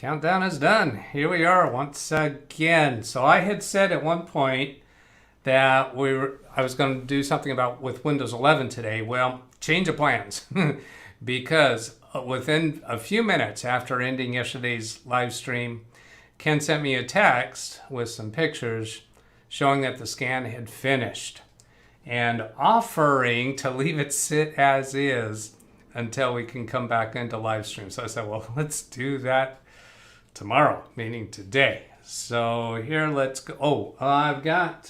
Countdown is done. Here we are once again. So I had said at one point that I was going to do something with Windows 11 today. Well, change of plans because within a few minutes after ending yesterday's live stream, Ken sent me a text with some pictures showing that the scan had finished and offering to leave it sit as is until we can come back into live stream. So I said, well, let's do that tomorrow, meaning today. So here, let's go. I've got,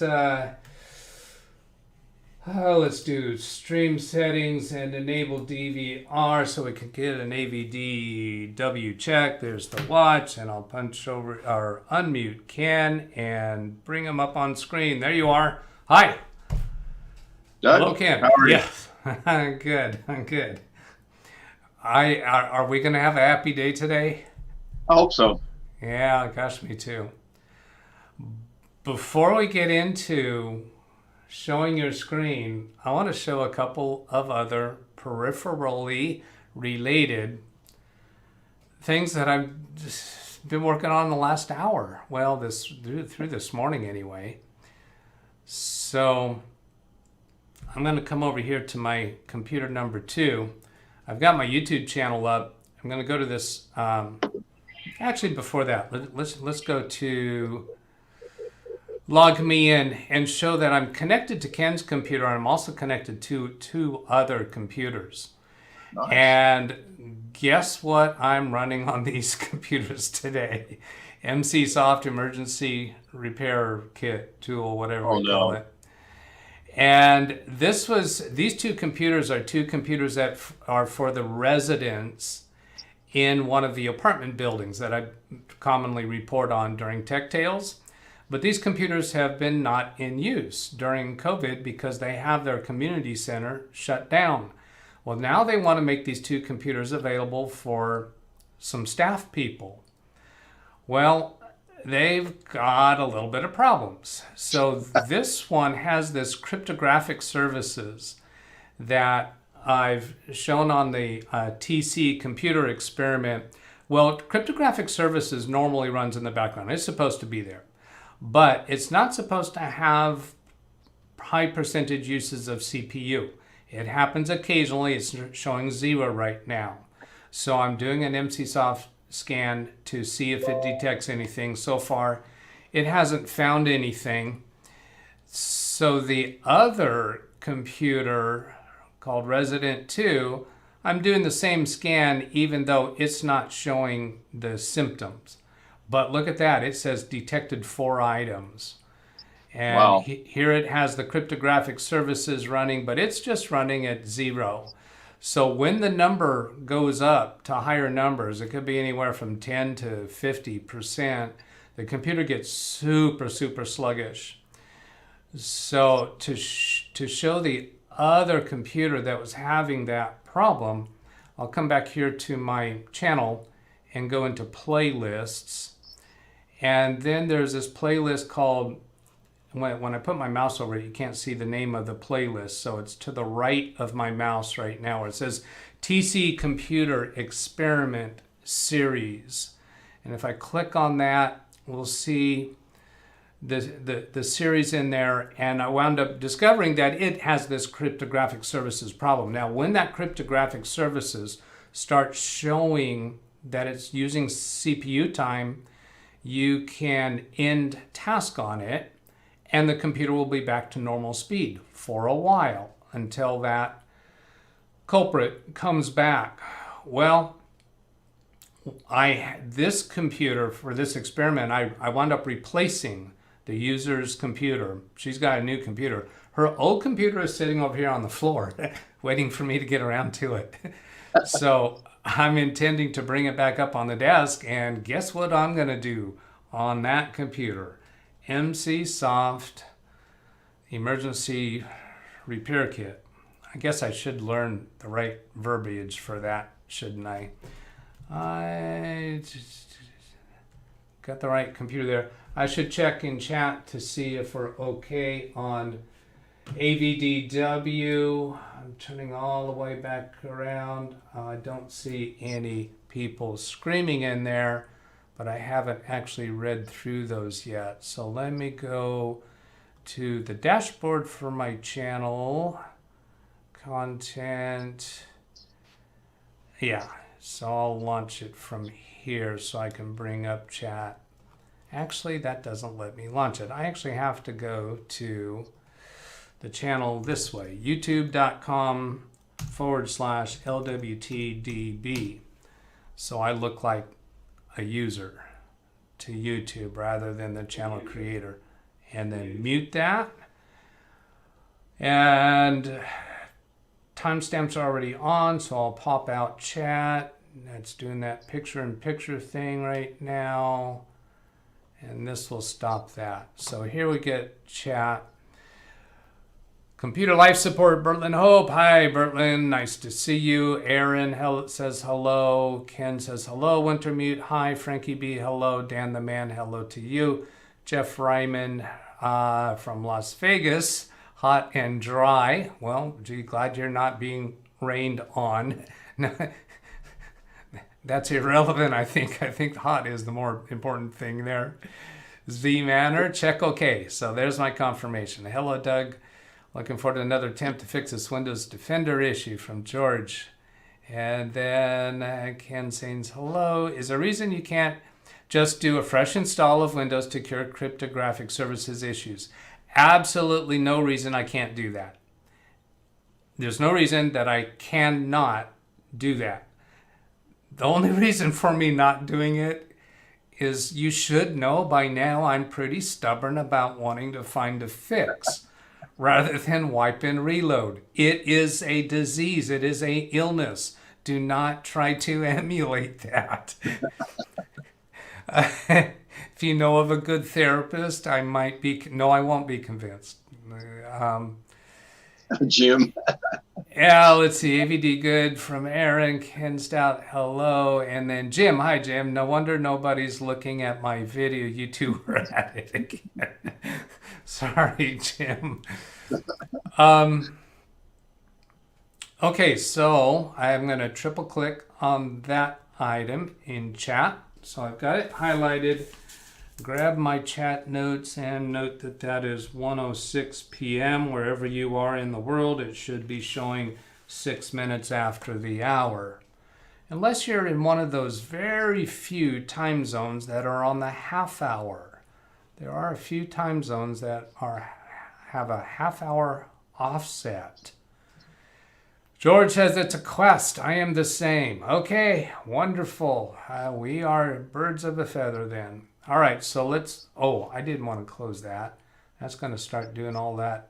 let's do stream settings and enable DVR so we can get an AVDW check. There's the watch, and I'll punch over or unmute Ken and bring him up on screen. There you are. Hi. Doug, hello, Ken. how are you? Yes, I'm good. Are we going to have a happy day today? I hope so. Yeah, gosh, me too. Before we get into showing your screen, I want to show a couple of other peripherally related things that I've just been working on the last hour. Well, through this morning anyway. So I'm going to come over here to my computer number 2. I've got my YouTube channel up. I'm going to go to this. Actually, before that, let's go to log me in and show that I'm connected to Ken's computer. I'm also connected to 2 other computers. Nice. And guess what I'm running on these computers today? MC-Soft Emergency Repair Kit tool, whatever we call it. And these 2 computers are 2 computers that are for the residents in one of the apartment buildings that I commonly report on during Tech Tales. But these computers have been not in use during COVID because they have their community center shut down. Well, now they want to make these 2 computers available for some staff people. Well, they've got a little bit of problems. So this one has this cryptographic services that I've shown on the TC computer experiment. Well, cryptographic services normally runs in the background. It's supposed to be there, but it's not supposed to have high percentage uses of CPU. It happens occasionally. It's showing 0 right now. So I'm doing an MC-Soft scan to see if it detects anything. So far, it hasn't found anything. So the other computer called Resident 2, I'm doing the same scan even though it's not showing the symptoms. But look at that, it says detected 4 items. And wow. Here it has the cryptographic services running, but it's just running at 0. So when the number goes up to higher numbers, it could be anywhere from 10 to 50%, the computer gets super sluggish. So to show the other computer that was having that problem, I'll come back here to my channel and go into playlists. And then there's this playlist called, when I put my mouse over it, you can't see the name of the playlist. So it's to the right of my mouse right now where it says TC Computer Experiment Series. And if I click on that, we'll see the series in there, and I wound up discovering that it has this cryptographic services problem. Now, when that cryptographic services starts showing that it's using CPU time, you can end task on it, and the computer will be back to normal speed for a while until that culprit comes back. Well, this computer for this experiment, I wound up replacing the user's computer. She's got a new computer. Her old computer is sitting over here on the floor waiting for me to get around to it. So I'm intending to bring it back up on the desk, and guess what I'm going to do on that computer? MC-Soft Emergency Repair Kit. I guess I should learn the right verbiage for that, shouldn't I? I just got the right computer there. I should check in chat to see if we're okay on AVDW. I'm turning all the way back around. I don't see any people screaming in there, but I haven't actually read through those yet. So let me go to the dashboard for my channel. Content. Yeah, so I'll launch it from here so I can bring up chat. Actually, that doesn't let me launch it. I actually have to go to the channel this way, youtube.com/LWTDB. So I look like a user to YouTube rather than the channel creator. And then mute that. And timestamps are already on, so I'll pop out chat. That's doing that picture-in-picture thing right now. And this will stop that. So here we get chat. Computer Life Support, Bertlin Hope. Hi, Bertlin. Nice to see you. Aaron says hello. Ken says hello. Wintermute. Hi. Frankie B. Hello. Dan the Man. Hello to you. Jeff Ryman from Las Vegas. Hot and dry. Well, gee, glad you're not being rained on. That's irrelevant, I think. I think hot is the more important thing there. Z Manor, check OK. So there's my confirmation. Hello, Doug. Looking forward to another attempt to fix this Windows Defender issue from George. And then Ken saying hello. Is there a reason you can't just do a fresh install of Windows to cure cryptographic services issues? Absolutely no reason I can't do that. There's no reason that I cannot do that. The only reason for me not doing it is you should know by now I'm pretty stubborn about wanting to find a fix rather than wipe and reload. It is a disease. It is a illness. Do not try to emulate that. If you know of a good therapist, I might be, no, I won't be convinced. Jim. Yeah, let's see. AVD good from Aaron. Ken Stout, hello. And then Jim. Hi, Jim. No wonder nobody's looking at my video. You two were at it again. Sorry, Jim. Okay, so I'm going to triple click on that item in chat. So I've got it highlighted. Grab my chat notes and note that that is 1:06 p.m. Wherever you are in the world, it should be showing 6 minutes after the hour. Unless you're in one of those very few time zones that are on the half hour. There are a few time zones that have a half hour offset. George says it's a quest. I am the same. Okay, wonderful. We are birds of a feather then. All right, so let's, oh, I didn't want to close that. That's going to start doing all that.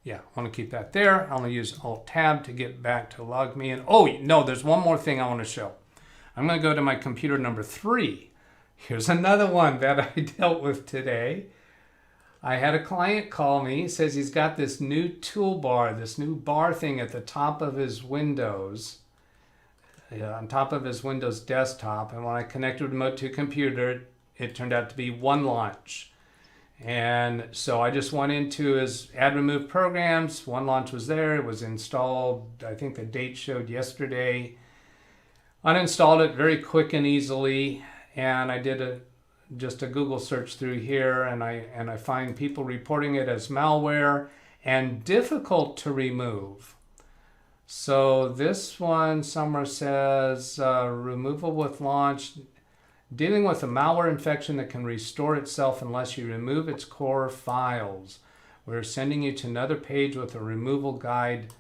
Yeah, I want to keep that there. I'm going to use Alt-Tab to get back to log me in. Oh, no, there's one more thing I want to show. I'm going to go to my computer number 3. Here's another one that I dealt with today. I had a client call me. He says he's got this new toolbar, this new bar thing at the top of his Windows. On top of his Windows desktop, and when I connected remote to a computer, it turned out to be OneLaunch. And so I just went into his add remove programs. OneLaunch was there. It was installed. I think the date showed yesterday. Uninstalled it very quick and easily, and I did just a Google search through here, and I find people reporting it as malware and difficult to remove. So this one somewhere says removal with launch, dealing with a malware infection that can restore itself unless you remove its core files. We're sending you to another page with a removal guide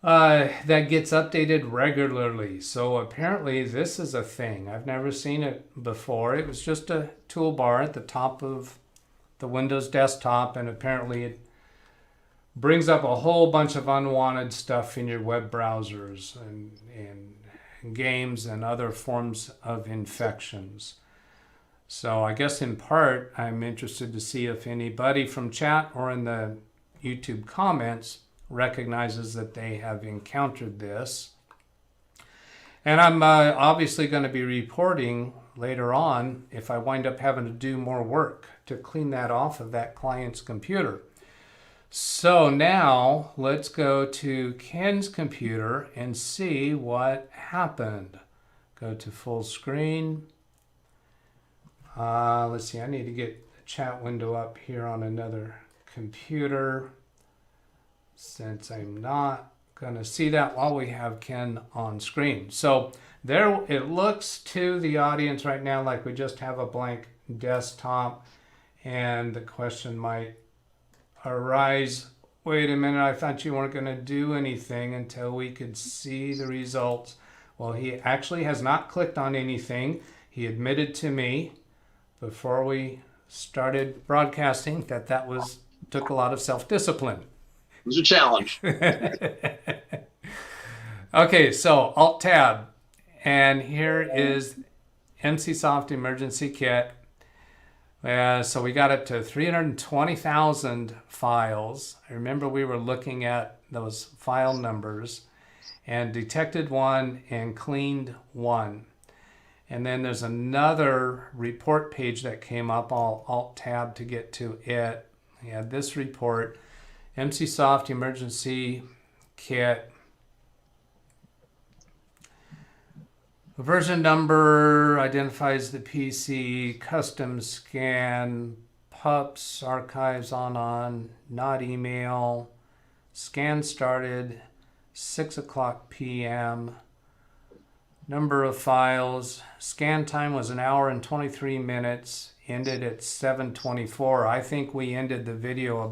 that gets updated regularly. So apparently this is a thing. I've never seen it before. It was just a toolbar at the top of the Windows desktop, and apparently it brings up a whole bunch of unwanted stuff in your web browsers and games and other forms of infections. So I guess in part, I'm interested to see if anybody from chat or in the YouTube comments recognizes that they have encountered this. And I'm obviously going to be reporting later on if I wind up having to do more work to clean that off of that client's computer. So now let's go to Ken's computer and see what happened. Go to full screen. Let's see, I need to get the chat window up here on another computer since I'm not going to see that while we have Ken on screen. So there it looks to the audience right now like we just have a blank desktop, and the question might arise, wait a minute, I thought you weren't going to do anything until we could see the results. Well, he actually has not clicked on anything. He admitted to me before we started broadcasting that took a lot of self-discipline. It was a challenge. Okay, so Alt-Tab, and here is MCSoft Emergency Kit. So we got up to 320,000 files. I remember we were looking at those file numbers and detected one and cleaned one. And then there's another report page that came up. I'll Alt-Tab to get to it. We had this report, MCSoft Emergency Kit. Version number identifies the PC, custom scan, pups, archives on, not email, scan started, 6 o'clock p.m., number of files, scan time was 1 hour and 23 minutes, ended at 7:24. I think we ended the video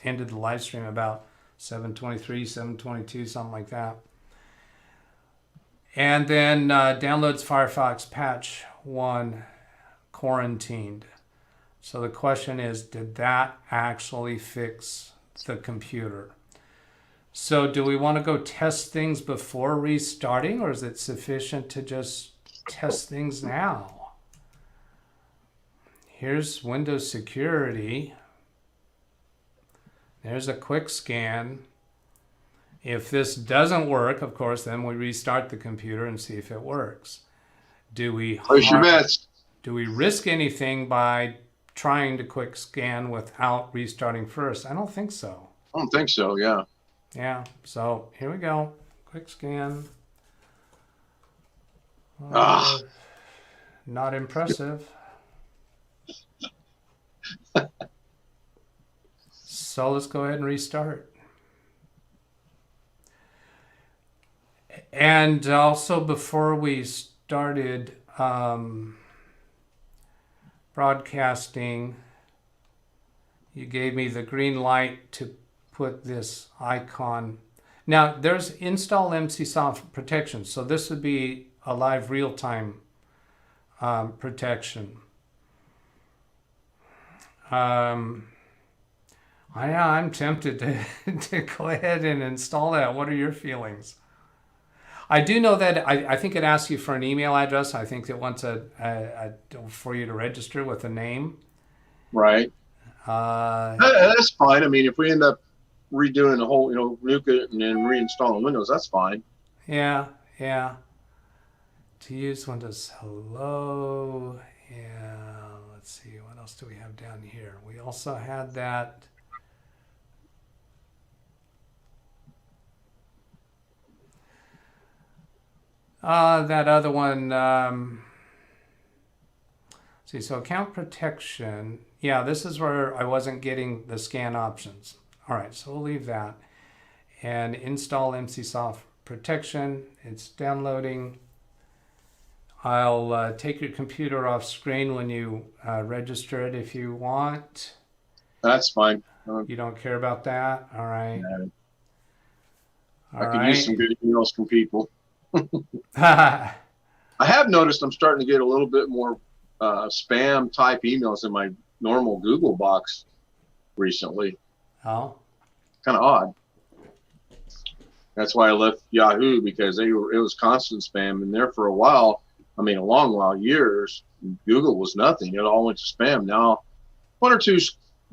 ended the live stream about 7:23, 7:22, something like that. And then downloads Firefox patch 1 quarantined. So the question is, did that actually fix the computer? So do we want to go test things before restarting, or is it sufficient to just test things now? Here's Windows Security. There's a quick scan. If this doesn't work, of course, then we restart the computer and see if it works. Do we Place your bets. Do we risk anything by trying to quick scan without restarting first? I don't think so. I don't think so, yeah. Yeah, so here we go. Quick scan. Not impressive. So let's go ahead and restart. And also, before we started broadcasting, you gave me the green light to put this icon. Now, there's install MCSoft protection, so this would be a live real-time protection. I'm tempted to go ahead and install that. What are your feelings? I do know that I think it asks you for an email address. I think it wants for you to register with a name. Right. That's fine. I mean, if we end up redoing the whole, nuke it and then reinstalling Windows, that's fine. Yeah. To use Windows Hello. Yeah. Let's see. What else do we have down here? We also had that. That other one, see, so account protection. Yeah, this is where I wasn't getting the scan options. All right, so we'll leave that. And install MCSoft protection. It's downloading. I'll take your computer off screen when you register it if you want. That's fine. You don't care about that? All right. No. I could use some good emails from people. I have noticed I'm starting to get a little bit more spam type emails in my normal Google box recently. Oh, kind of odd. That's why I left Yahoo, because it was constant spam in there for a while. I mean, a long while, years. Google was nothing. It all went to spam. Now, one or two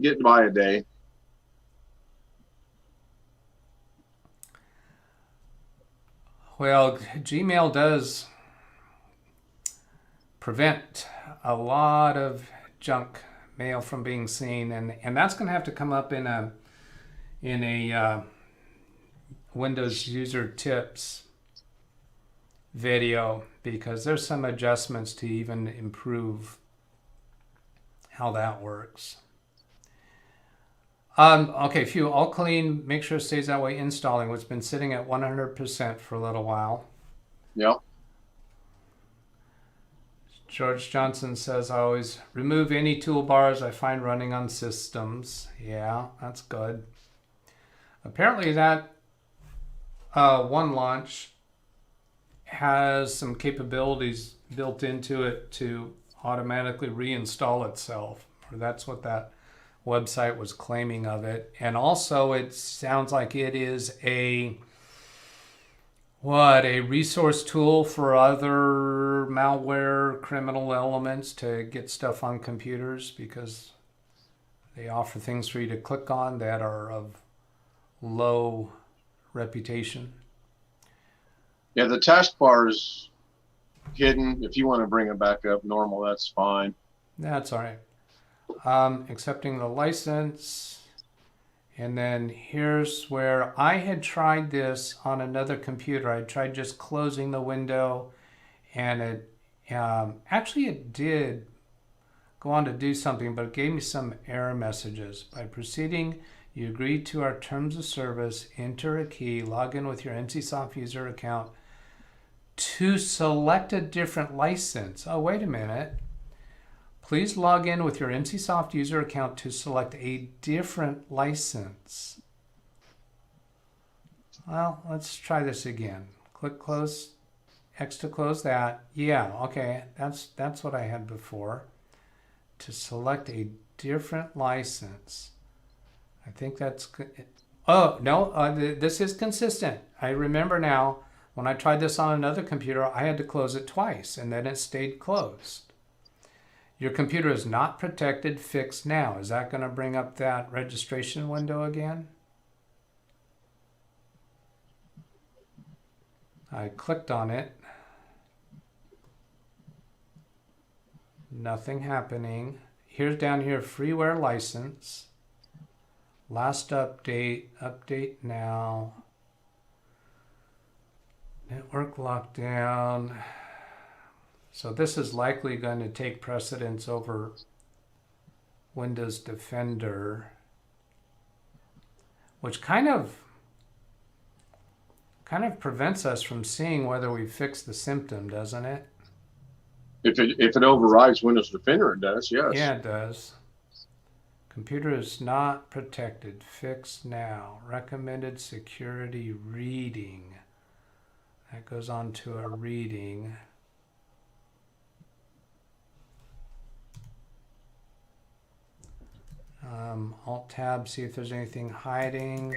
get by a day. Well, Gmail does prevent a lot of junk mail from being seen, and that's going to have to come up in a Windows user tips video because there's some adjustments to even improve how that works. Okay, Phew, all clean. Make sure it stays that way. Installing. It's been sitting at 100% for a little while. Yep. George Johnson says, I always remove any toolbars I find running on systems. Yeah, that's good. Apparently that one launch has some capabilities built into it to automatically reinstall itself. Or that's what that website was claiming of it. And also it sounds like it is a resource tool for other malware criminal elements to get stuff on computers, because they offer things for you to click on that are of low reputation. Yeah, the taskbar is hidden. If you want to bring it back up normal, that's fine. That's all right. Accepting the license. And then here's where I had tried this on another computer. I tried just closing the window, and it actually it did go on to do something, but it gave me some error messages. By proceeding, you agree to our terms of service, enter a key, log in with your NCSoft user account to select a different license. Oh, wait a minute. Please log in with your NCSoft user account to select a different license. Well, let's try this again. Click close, X to close that. Yeah, okay, that's what I had before. To select a different license. I think that's good. Oh, no, this is consistent. I remember now, when I tried this on another computer, I had to close it twice, and then it stayed closed. Your computer is not protected. Fix now. Is that going to bring up that registration window again? I clicked on it. Nothing happening. Here's down here, freeware license. Last update. Update now. Network lockdown. So this is likely going to take precedence over Windows Defender, which kind of prevents us from seeing whether we fixed the symptom, doesn't it? If it overrides Windows Defender, it does, yes. Yeah, it does. Computer is not protected. Fix now. Recommended security reading. That goes on to a reading. Alt-Tab, see if there's anything hiding.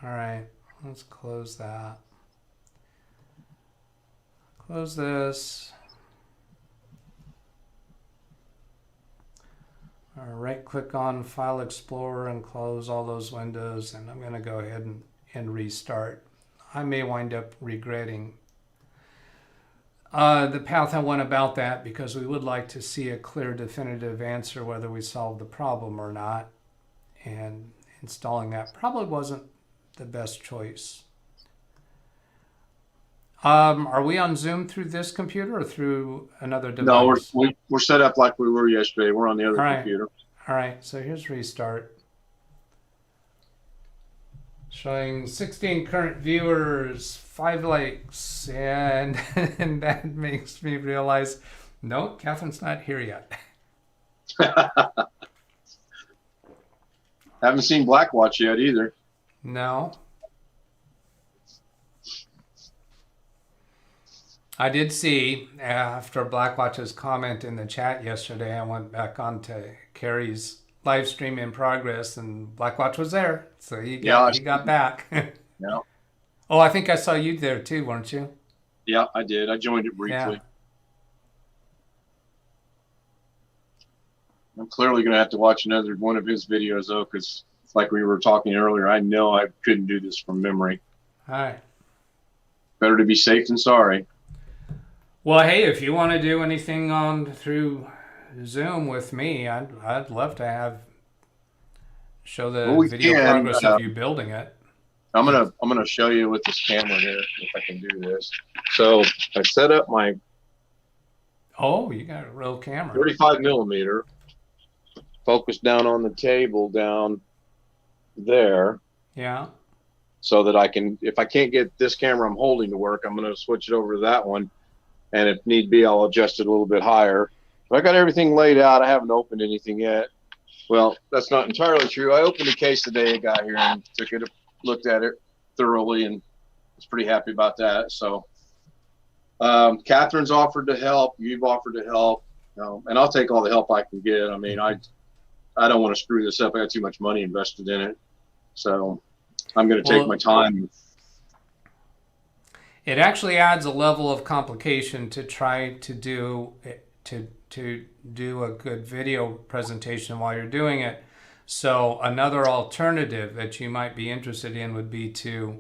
All right, let's close that. Close this. Right-click on File Explorer and close all those windows, and I'm going to go ahead and restart. I may wind up regretting the path I went about that, because we would like to see a clear, definitive answer whether we solved the problem or not. And installing that probably wasn't the best choice. Are we on Zoom through this computer or through another device? No, we're set up like we were yesterday. We're on the other computer. All right, so here's restart. Showing 16 current viewers, 5 likes, and that makes me realize, no, Catherine's not here yet. Haven't seen Blackwatch yet either. No. I did see, after Blackwatch's comment in the chat yesterday, I went back onto Carrie's live stream in progress, and Blackwatch was there, so he got back. Yeah. Oh, I think I saw you there too, weren't you? Yeah, I did. I joined it briefly. Yeah. I'm clearly going to have to watch another one of his videos, though, because like we were talking earlier, I know I couldn't do this from memory. All right. Better to be safe than sorry. Well, hey, if you want to do anything on through Zoom with me, I'd love to have show Well, the we video can. progress of you building it. I'm gonna show you with this camera here if I can do this. So I set up my Oh, you got a real camera. 35 millimeter, focus down on the table down there. Yeah. So that I can, if I can't get this camera I'm holding to work, I'm gonna switch it over to that one, and if need be, I'll adjust it a little bit higher. But I got everything laid out. I haven't opened anything yet. Well, that's not entirely true. I opened a case the day it got here and took it, looked at it thoroughly, and was pretty happy about that. So Catherine's offered to help. You've offered to help, and I'll take all the help I can get. I mean, I don't want to screw this up. I got too much money invested in it, so I'm going to take my time. It actually adds a level of complication to try to do a good video presentation while you're doing it. So another alternative that you might be interested in would be to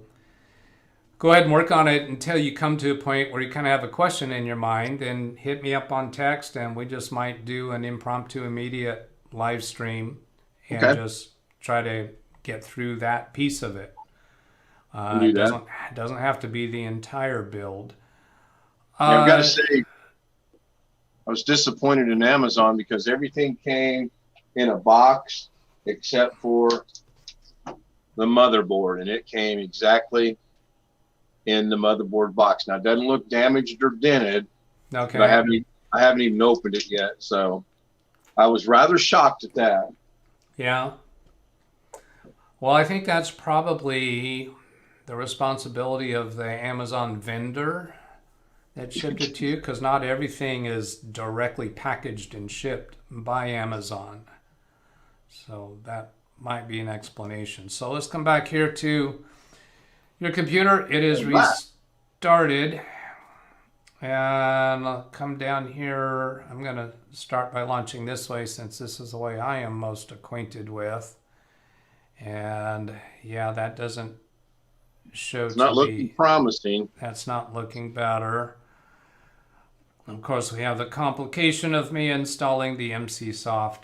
go ahead and work on it until you come to a point where you kind of have a question in your mind, and hit me up on text, and we just might do an impromptu immediate live stream and just try to get through that piece of it. It doesn't have to be the entire build. I've got to say, I was disappointed in Amazon because everything came in a box except for the motherboard, and it came exactly in the motherboard box. Now, it doesn't look damaged or dented. Okay. But I haven't even opened it yet, so I was rather shocked at that. Yeah. Well, I think that's probably the responsibility of the Amazon vendor that shipped it to you, because not everything is directly packaged and shipped by Amazon. So that might be an explanation. So let's come back here to your computer. It is restarted. And I'll come down here. I'm going to start by launching this way, since this is the way I am most acquainted with. And yeah, that doesn't show. It's not looking promising. That's not looking better. Of course, we have the complication of me installing the MCSoft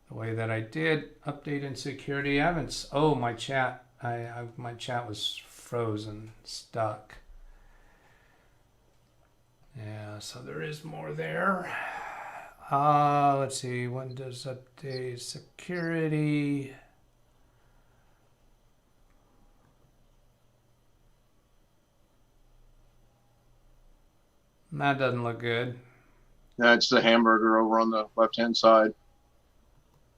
the way that I did. Update and security. I haven't. Oh, my chat. My chat was frozen, stuck. Yeah, so there is more there. Let's see. Windows update security. That doesn't look good. That's the hamburger over on the left-hand side.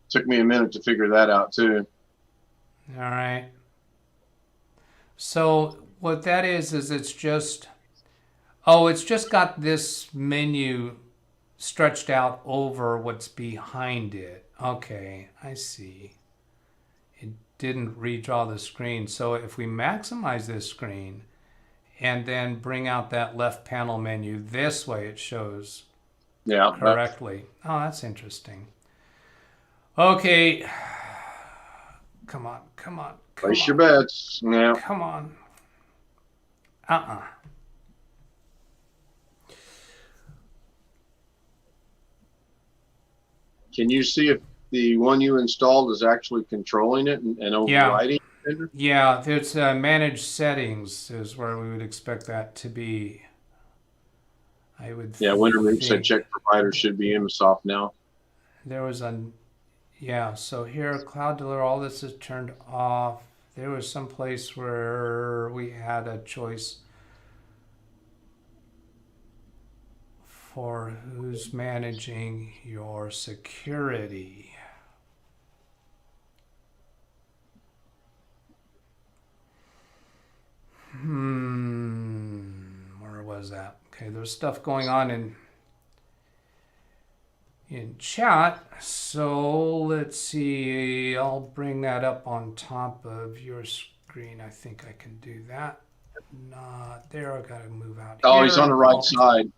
Took me a minute to figure that out, too. All right. So what that is it's just, it's just got this menu stretched out over what's behind it. Okay, I see. It didn't redraw the screen. So if we maximize this screen and then bring out that left panel menu this way, it shows correctly. Oh, that's interesting. Okay. Come on. Place your bets. Yeah. Come on. Can you see if the one you installed is actually controlling it and overriding it? Yeah, it's manage settings is where we would expect that to be. I would. Yeah, Wintermute said check provider should be MSoft now. There was so here Cloud Deliver, all this is turned off. There was some place where we had a choice for who's managing your security. Where was that? Okay, there's stuff going on in chat, so let's see. I'll bring that up on top of your screen. I think I can do that. Not there. I gotta move out here. Oh, he's on the right side.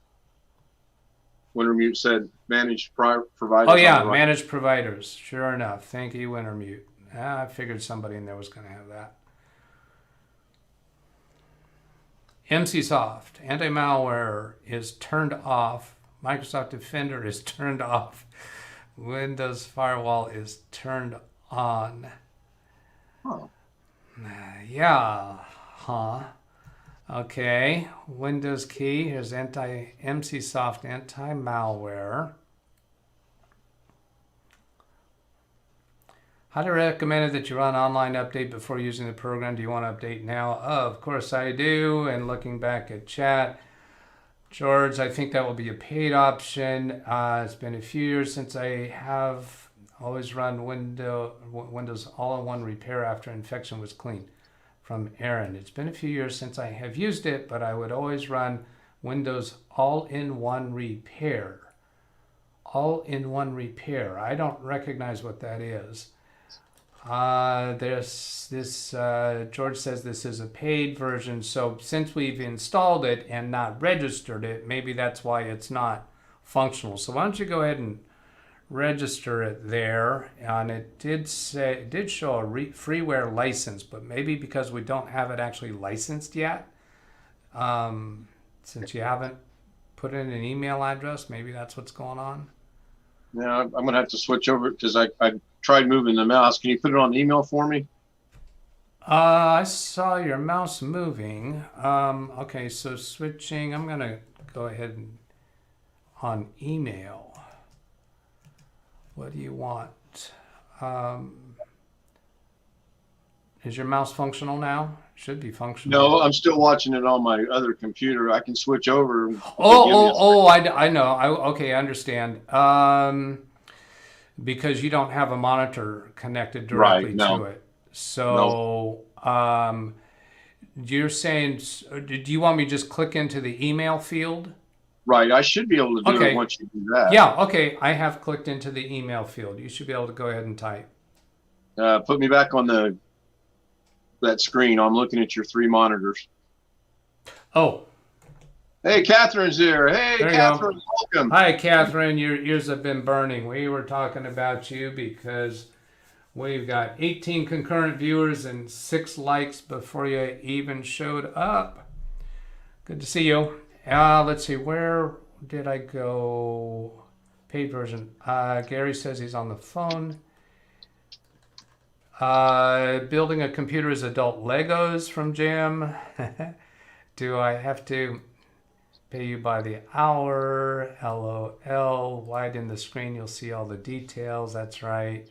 Wintermute said managed providers. Oh yeah, managed providers. Sure enough. Thank you, Wintermute. I figured somebody in there was going to have that. MCSoft anti-malware is turned off. Microsoft Defender is turned off. Windows firewall is turned on. Oh. Yeah. Huh. Okay. Windows key. Here's MCSoft anti-malware. Highly recommended that you run online update before using the program. Do you want to update now? Oh, of course I do. And looking back at chat, George, I think that will be a paid option. It's been a few years since I have always run Windows all-in-one repair after infection was clean. From Aaron. It's been a few years since I have used it, but I would always run Windows all-in-one repair. All-in-one repair. I don't recognize what that is. George says this is a paid version, so since we've installed it and not registered it, maybe that's why it's not functional. So why don't you go ahead and register it there, and it did show a freeware license, but maybe because we don't have it actually licensed yet, since you haven't put in an email address, maybe that's what's going on. Yeah, I'm gonna have to switch over because I tried moving the mouse. Can you put it on email for me? I saw your mouse moving. Okay, so switching. I'm gonna go ahead and on email. What do you want? Is your mouse functional now? Should be functional. No, I'm still watching it on my other computer. I can switch over. I know. Okay, I understand. Because you don't have a monitor connected directly to it. So, you're saying, do you want me to just click into the email field? Right, I should be able to do it once you do that. Yeah, okay, I have clicked into the email field. You should be able to go ahead and type. Put me back on that screen. I'm looking at your 3 monitors. Oh. Hey, Catherine's there. Hey, Catherine, welcome. Hi, Catherine. Your ears have been burning. We were talking about you because we've got 18 concurrent viewers and 6 likes before you even showed up. Good to see you. Let's see, where did I go? Paid version. Gary says he's on the phone. Building a computer is adult Legos from Jim. Do I have to pay you by the hour? LOL. Widen the screen, you'll see all the details. That's right.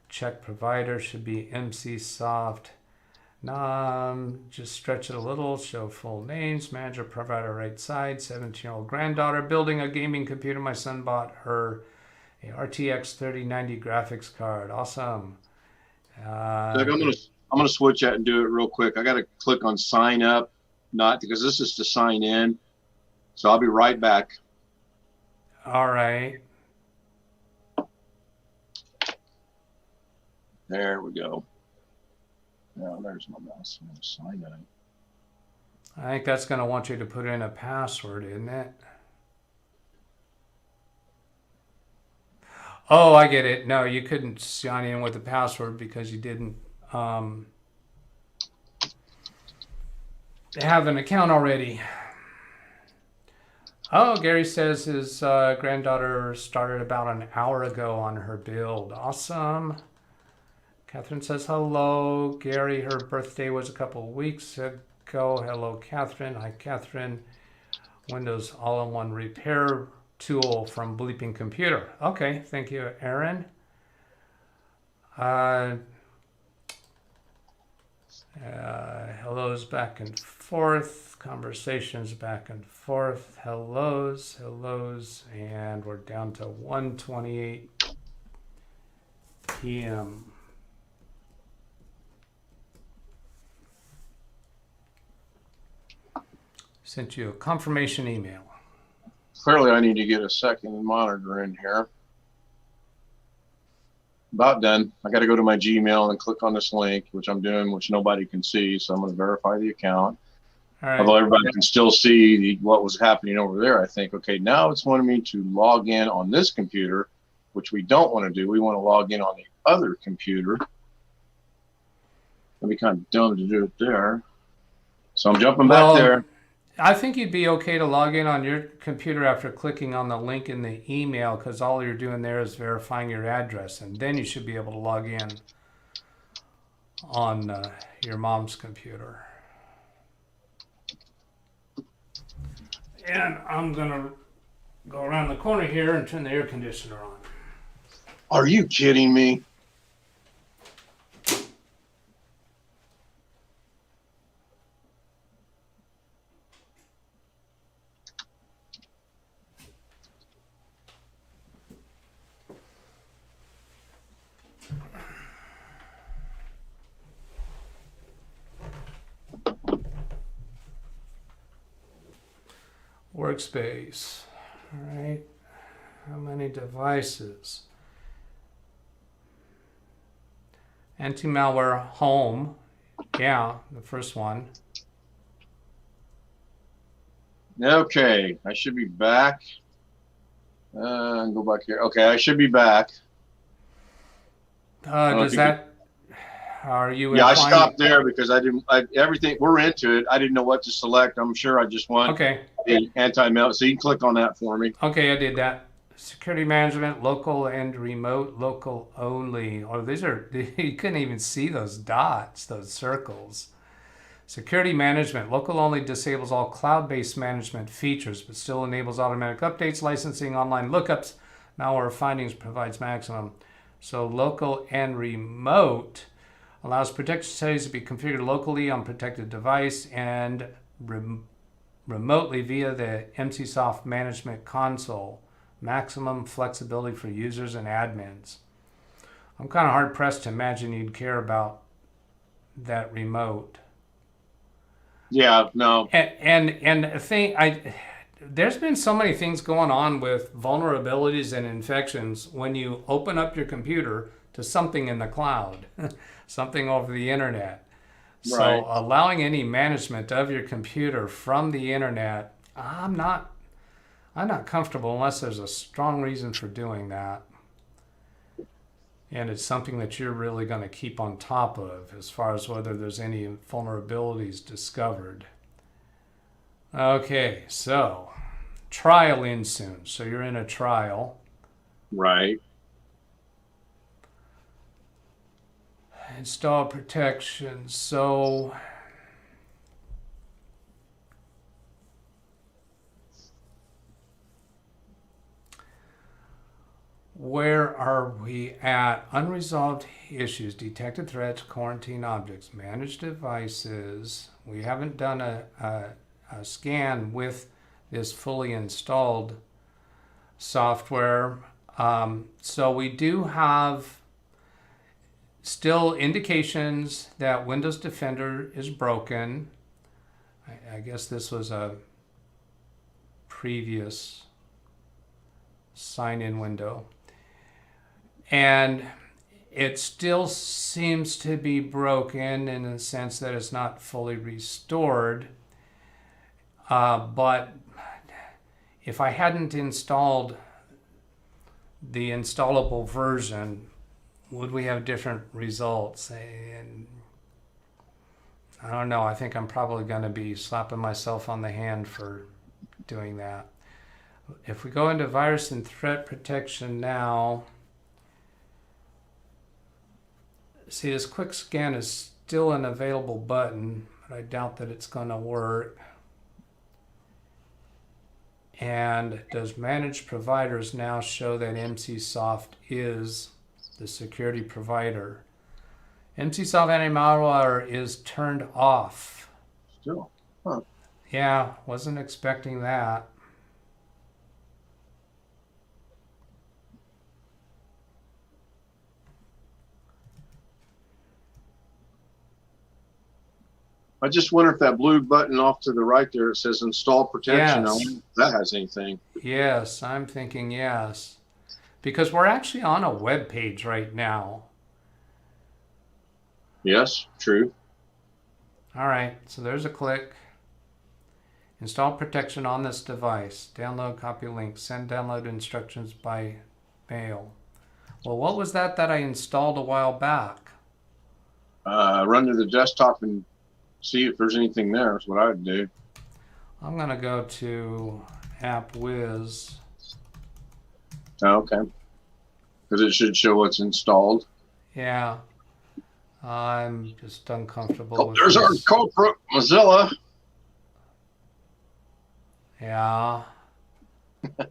Check provider should be MCSoft. Just stretch it a little, show full names, manager, provider, right side, 17-year-old granddaughter, building a gaming computer. My son bought her a RTX 3090 graphics card. Awesome. Doug, I'm gonna switch out and do it real quick. I gotta click on sign up, not because this is to sign in. So I'll be right back. All right. There we go. Now there's my mouse. I'm gonna sign in. I think that's going to want you to put in a password, isn't it? Oh, I get it. No, you couldn't sign in with a password because you didn't have an account already. Oh, Gary says his granddaughter started about an hour ago on her build. Awesome. Catherine says hello. Gary, her birthday was a couple of weeks ago. Hello, Catherine. Hi, Catherine. Windows all-in-one repair tool from Bleeping Computer. Okay, thank you, Aaron. Hellos back and forth. Conversations back and forth. Hellos, and we're down to 1:28 p.m. Sent you a confirmation email. Clearly, I need to get a second monitor in here. About done. I got to go to my Gmail and click on this link, which I'm doing, which nobody can see. So I'm going to verify the account. All right. Although everybody can still see what was happening over there, I think, okay, now it's wanting me to log in on this computer, which we don't want to do. We want to log in on the other computer. That'd be kind of dumb to do it there. So I'm jumping back there. I think you'd be okay to log in on your computer after clicking on the link in the email, because all you're doing there is verifying your address, and then you should be able to log in on your mom's computer. And I'm gonna go around the corner here and turn the air conditioner on. Are you kidding me? Workspace. All right. How many devices? Anti-malware home. Yeah, the first one. Okay, I should be back. Go back here. Okay, I should be back. Does that? Are you? Yeah, I stopped there because I didn't. Everything we're into it. I didn't know what to select. I'm sure I just want Okay. the anti-malware. So you can click on that for me. Okay, I did that. Security management, local and remote, local only. Oh, these are, you couldn't even see those dots, those circles. Security management, local only disables all cloud-based management features, but still enables automatic updates, licensing, online lookups, malware findings, provides maximum. So local and remote allows protection settings to be configured locally on protected device and remotely via the MCSoft management console. Maximum flexibility for users and admins. I'm kind of hard pressed to imagine you'd care about that remote. Yeah, no. And the thing, there's been so many things going on with vulnerabilities and infections when you open up your computer to something in the cloud, something over the internet. So Right. allowing any management of your computer from the internet, I'm not comfortable unless there's a strong reason for doing that. And it's something that you're really going to keep on top of as far as whether there's any vulnerabilities discovered. Okay, so trial in soon. So you're in a trial. Right. Install protection. So where are we at? Unresolved issues, detected threats, quarantine objects, managed devices. We haven't done a scan with this fully installed software. So we do have still indications that Windows Defender is broken. I guess this was a previous sign-in window. And it still seems to be broken in the sense that it's not fully restored. But if I hadn't installed the installable version, would we have different results? And I don't know. I think I'm probably going to be slapping myself on the hand for doing that. If we go into virus and threat protection now, see, this quick scan is still an available button, but I doubt that it's going to work. And does managed providers now show that MCSoft is the security provider? MCSoft anti-malware is turned off. Still. Huh. Yeah, wasn't expecting that. I just wonder if that blue button off to the right there, it says install protection. Yes. I wonder if that has anything. Yes, I'm thinking yes. Because we're actually on a web page right now. Yes, true. All right, so there's a click. Install protection on this device. Download, copy link, send download instructions by mail. Well, what was that I installed a while back? Run to the desktop and see if there's anything there is what I would do. I'm going to go to AppWiz. Oh, okay. Because it should show what's installed. Yeah. I'm just uncomfortable Oh, with there's this. our culprit, Mozilla. Yeah.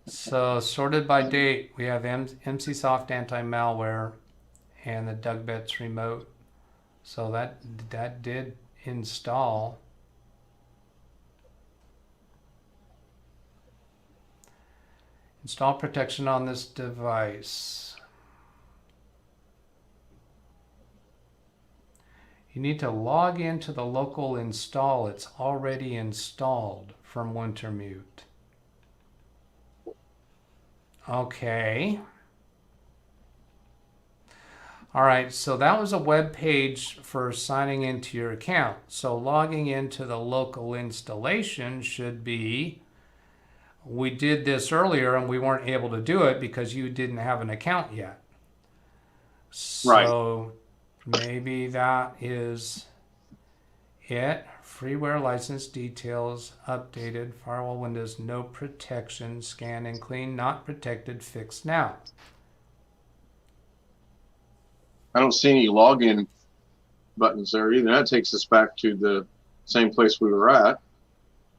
So sorted by date, we have MCSoft anti-malware and the DougBetts remote. So that did install. Install protection on this device. You need to log into the local install. It's already installed from Wintermute. Okay. All right, so that was a web page for signing into your account. So logging into the local installation should be, we did this earlier and we weren't able to do it because you didn't have an account yet. So maybe that is it. Freeware license details updated. Firewall windows, no protection. Scan and clean, not protected. Fix now. I don't see any login buttons there either. That takes us back to the same place we were at,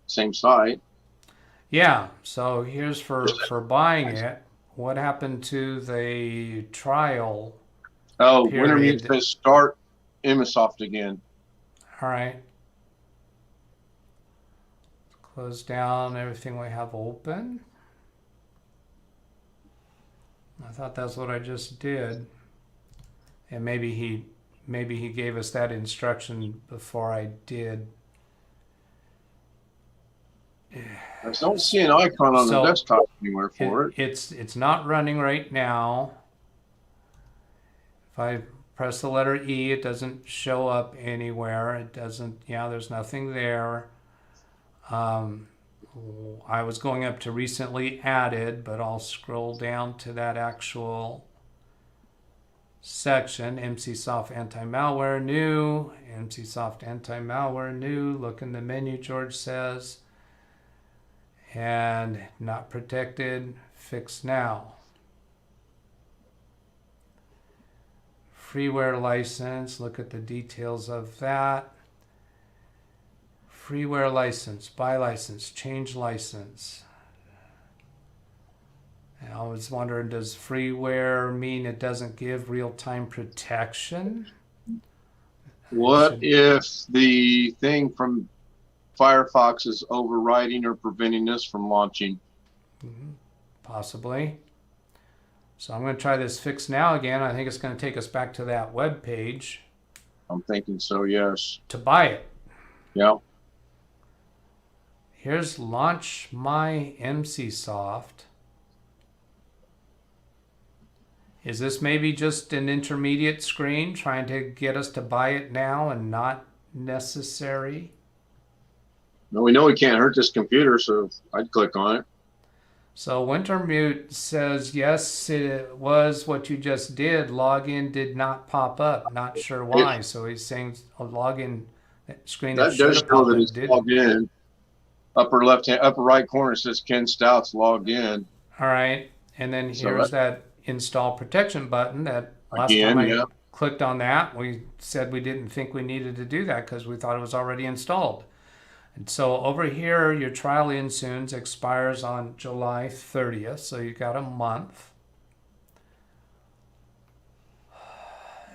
same site. Yeah, so here's for buying it. What happened to the trial? Oh, period? Wintermute says start MSoft again. All right. Close down everything we have open. I thought that's what I just did. And maybe he gave us that instruction before I did. I don't see an icon on the desktop anywhere for it. It's not running right now. If I press the letter E, it doesn't show up anywhere. It doesn't, yeah, there's nothing there. I was going up to recently added, but I'll scroll down to that actual section. MCSoft anti-malware new, MCSoft anti-malware new. Look in the menu, George says. And not protected, fix now. Freeware license, look at the details of that. Freeware license, buy license, change license. And I was wondering, does freeware mean it doesn't give real-time protection? What if the thing from Firefox is overriding or preventing this from launching? Possibly. So I'm going to try this fix now again. I think it's going to take us back to that web page. I'm thinking so, yes. To buy it. Yeah. Here's launch my MCSoft. Is this maybe just an intermediate screen trying to get us to buy it now and not necessary? No, we know we can't hurt this computer, so I'd click on it. So Wintermute says, yes, it was what you just did. Login did not pop up. Not sure why. So he's saying a login screen that does show that it's logged in. Upper left hand, upper right corner says Ken Stout's logged in. All right. And then here's that install protection button that last again, time I clicked on that, we said we didn't think we needed to do that because we thought it was already installed. And so over here, your trial insoons expires on July 30th. So you got a month.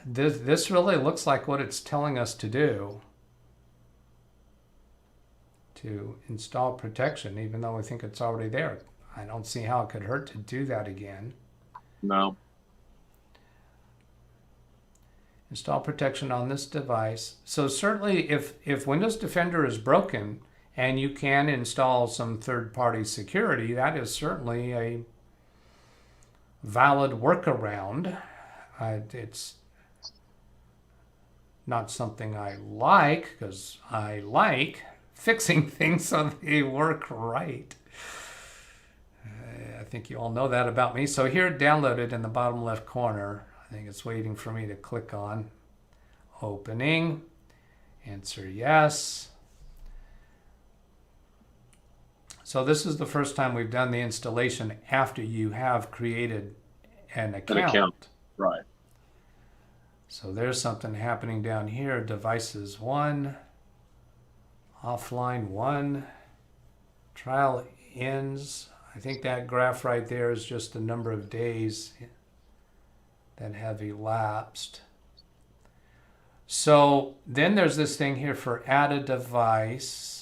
This really looks like what it's telling us to do. To install protection, even though we think it's already there. I don't see how it could hurt to do that again. No. Install protection on this device. So certainly if Windows Defender is broken and you can install some third-party security, that is certainly a valid workaround. It's not something I like because I like fixing things so they work right. I think you all know that about me. So here, downloaded in the bottom left corner. I think it's waiting for me to click on opening. Answer yes. So this is the first time we've done the installation after you have created an account. Right. So there's something happening down here. Devices 1, offline 1, trial ends. I think that graph right there is just the number of days that have elapsed. So then there's this thing here for add a device.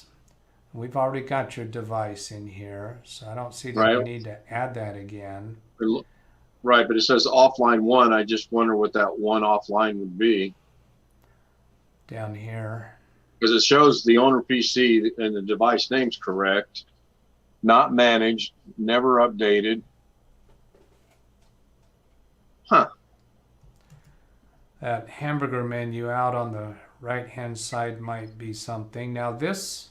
We've already got your device in here, so I don't see that we need to add that again. Right, but it says offline 1. I just wonder what that one offline would be. Down here. Because it shows the owner PC and the device name's correct. Not managed, never updated. Huh. That hamburger menu out on the right-hand side might be something. Now this,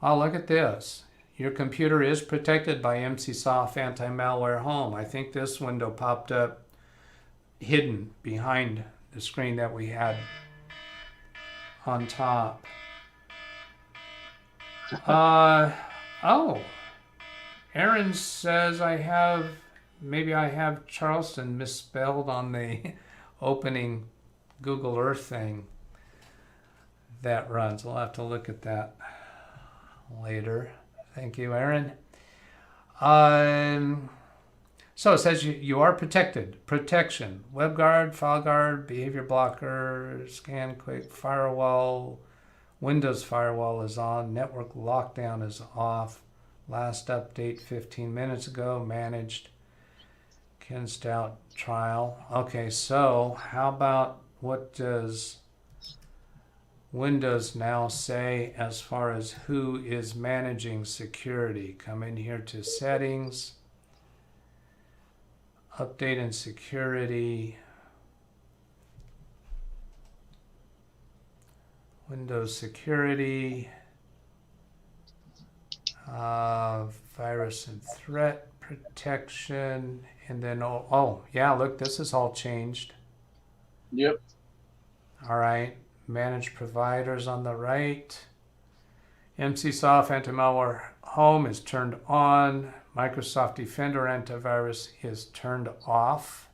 oh, look at this. Your computer is protected by MCSoft Anti-Malware Home. I think this window popped up hidden behind the screen that we had on top. Oh, Aaron says maybe I have Charleston misspelled on the opening Google Earth thing that runs. We'll have to look at that later. Thank you, Aaron. So it says you are protected. Protection. WebGuard, FileGuard, Behavior Blocker, Scan Quick, Firewall, Windows Firewall is on, Network Lockdown is off. Last update 15 minutes ago, managed. Ken Stout trial. Okay, so how about what does Windows now say as far as who is managing security? Come in here to settings, update and security, Windows security, virus and threat protection, and then oh yeah, look, this is all changed. Yep. All right. Manage providers on the right. MCSoft Anti-Malware Home is turned on. Microsoft Defender Antivirus is turned off.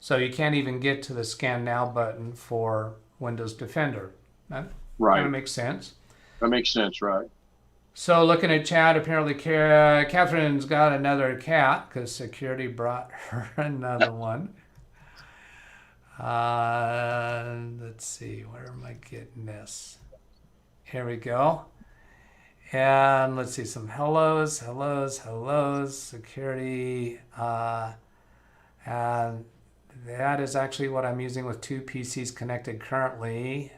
So you can't even get to the Scan Now button for Windows Defender. That kind of makes sense. That makes sense, right? So looking at chat, apparently Catherine's got another cat because security brought her another one. Let's see, where am I getting this? Here we go. And let's see, some hellos, security. And that is actually what I'm using with 2 PCs connected currently.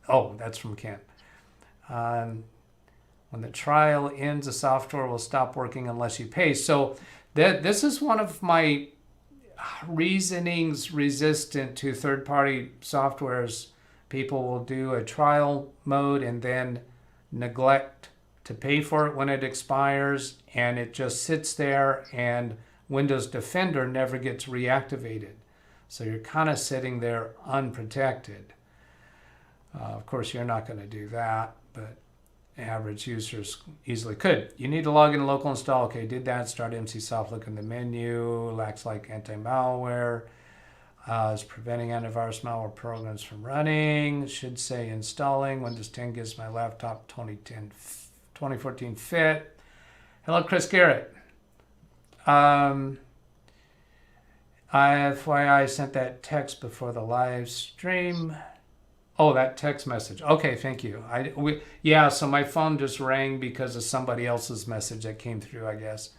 Oh, that's from Ken. When the trial ends, the software will stop working unless you pay. So this is one of my reasonings resistant to third-party softwares. People will do a trial mode and then neglect to pay for it when it expires, and it just sits there, and Windows Defender never gets reactivated. So you're kind of sitting there unprotected. Of course, you're not going to do that, but average users easily could. You need to log in local install. Okay, did that. Start MCSoft. Look in the menu. Acts like anti-malware. Is preventing antivirus malware programs from running. Should say installing. Windows 10 gives my laptop 2014 fit. Hello, Chris Garrett. FYI sent that text before the live stream. Oh, that text message. Okay, thank you. Yeah, so my phone just rang because of somebody else's message that came through, I guess.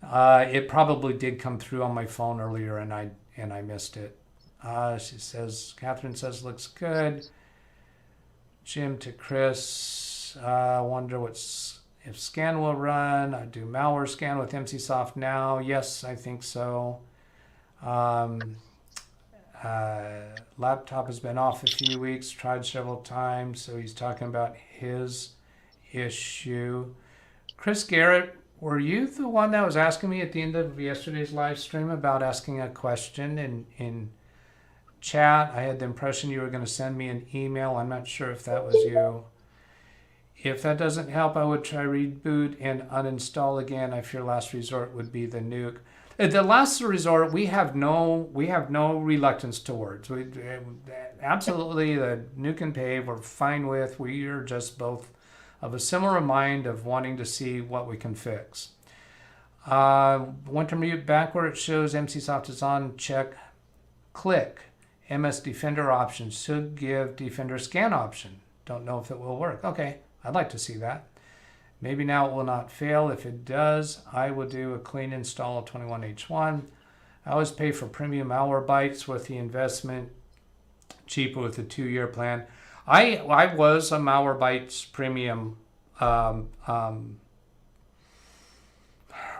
It probably did come through on my phone earlier, and I missed it. She says, Catherine says, looks good. Jim to Chris, wonder if scan will run. I do malware scan with MCSoft now. Yes, I think so. Laptop has been off a few weeks, tried several times, so he's talking about his issue. Chris Garrett, were you the one that was asking me at the end of yesterday's live stream about asking a question in chat? I had the impression you were going to send me an email. I'm not sure if that was you. If that doesn't help, I would try reboot and uninstall again. I fear last resort would be the nuke. The last resort, we have no reluctance towards. We absolutely the nuke and pave we're fine with. We are just both of a similar mind of wanting to see what we can fix. Winter mute back where it shows MCSoft is on. Check, click MS Defender options. Should give Defender scan option. Don't know if it will work. Okay, I'd like to see that. Maybe now it will not fail. If it does, I will do a clean install of 21H1. I always pay for premium Malwarebytes with the investment, cheaper with a 2-year plan. I was a Malwarebytes premium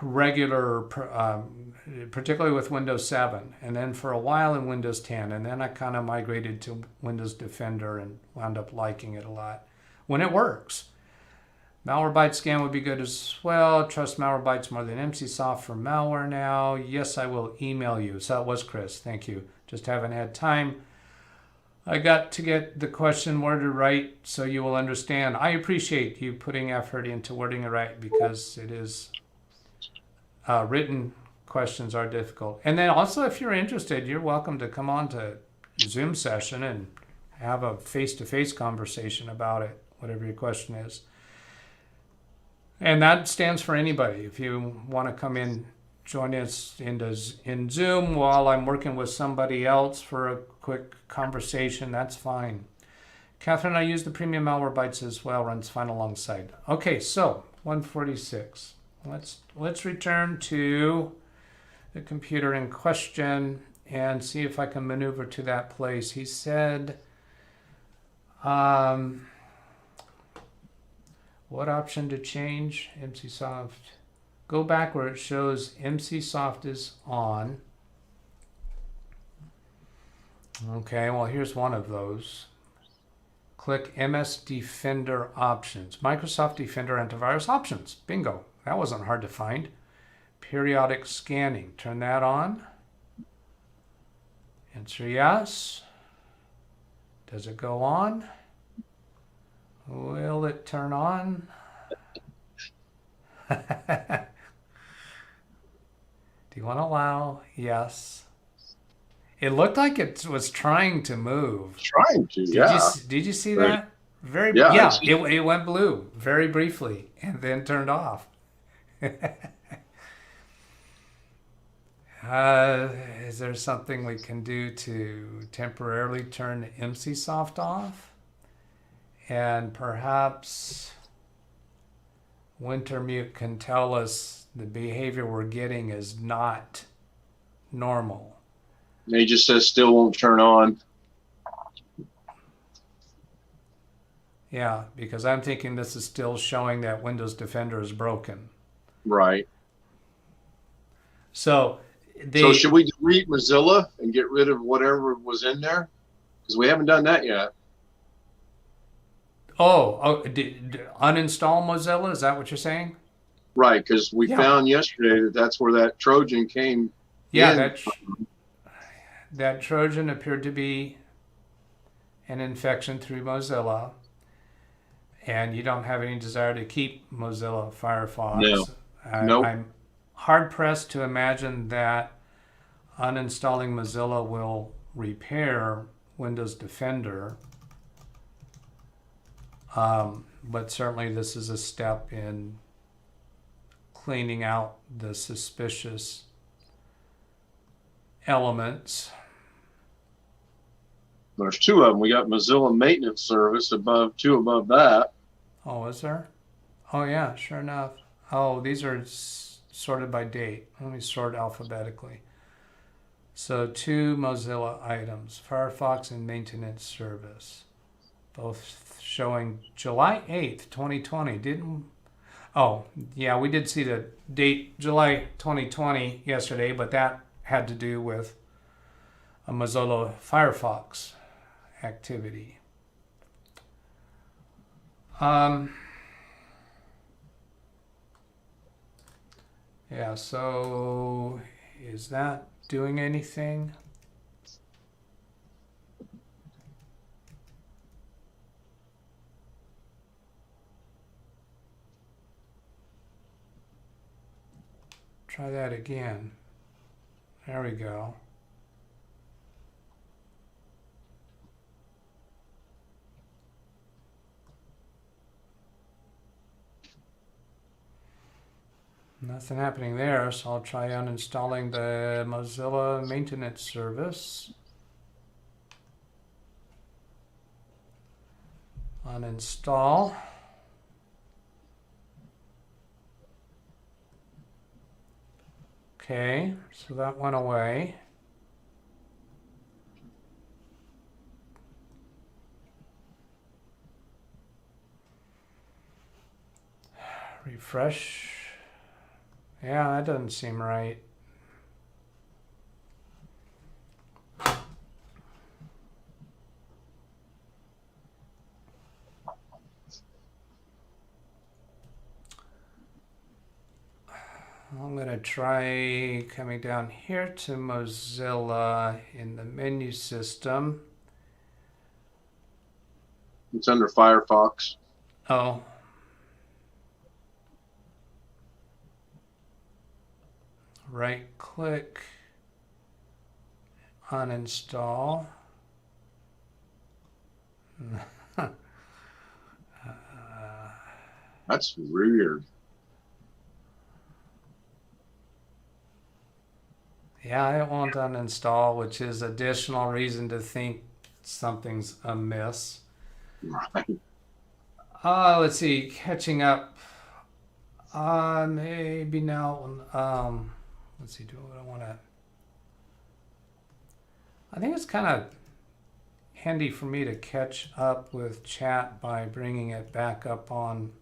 regular, particularly with Windows 7, and then for a while in Windows 10, and then I kind of migrated to Windows Defender and wound up liking it a lot when it works. Malwarebytes scan would be good as well. Trust Malwarebytes more than MCSoft for malware now. Yes, I will email you. So it was Chris. Thank you. Just haven't had time. I got to get the question worded right so you will understand. I appreciate you putting effort into wording it right because it is written questions are difficult. And then also if you're interested, you're welcome to come on to Zoom session and have a face-to-face conversation about it, whatever your question is. And that stands for anybody. If you want to come in, join us in Zoom while I'm working with somebody else for a quick conversation, that's fine. Catherine, I use the premium Malwarebytes as well, runs fine alongside. Okay, so 146. Let's return to the computer in question and see if I can maneuver to that place. He said, what option to change? MCSoft. Go back where it shows MCSoft is on. Okay, well here's one of those. Click MS Defender options. Microsoft Defender antivirus options. Bingo. That wasn't hard to find. Periodic scanning. Turn that on. Answer yes. Does it go on? Will it turn on? Do you want to allow? Yes. It looked like it was trying to move. Trying to, yeah. Did you see that? Yeah. It went blue very briefly and then turned off. Is there something we can do to temporarily turn MCSoft off? And perhaps Wintermute can tell us the behavior we're getting is not normal. He just says still won't turn on. Yeah, because I'm thinking this is still showing that Windows Defender is broken. Right. So should we delete Mozilla and get rid of whatever was in there? Because we haven't done that yet. Uninstall Mozilla? Is that what you're saying? Right, because we found yesterday that that's where that Trojan came. Yeah, that Trojan appeared to be an infection through Mozilla, and you don't have any desire to keep Mozilla Firefox. No. Nope. I'm hard-pressed to imagine that uninstalling Mozilla will repair Windows Defender. But certainly this is a step in cleaning out the suspicious elements. There's two of them. We got Mozilla Maintenance Service above that. Oh, is there? Oh, yeah, sure enough. Oh, these are sorted by date. Let me sort alphabetically. So 2 Mozilla items, Firefox and Maintenance Service. Both showing July 8th, 2020. Oh, yeah, we did see the date July 2020 yesterday, but that had to do with a Mozilla Firefox activity. Yeah, so is that doing anything? Try that again. There we go. Nothing happening there, so I'll try uninstalling the Mozilla maintenance service. Uninstall. Okay, so that went away. Refresh. Yeah, that doesn't seem right. I'm going to try coming down here to Mozilla in the menu system. It's under Firefox. Oh. Right click, uninstall. That's weird. Yeah, it won't uninstall, which is additional reason to think something's amiss. Right. Let's see, catching up. Maybe now. Let's see, do what I want to. I think it's kind of handy for me to catch up with chat by bringing it back up on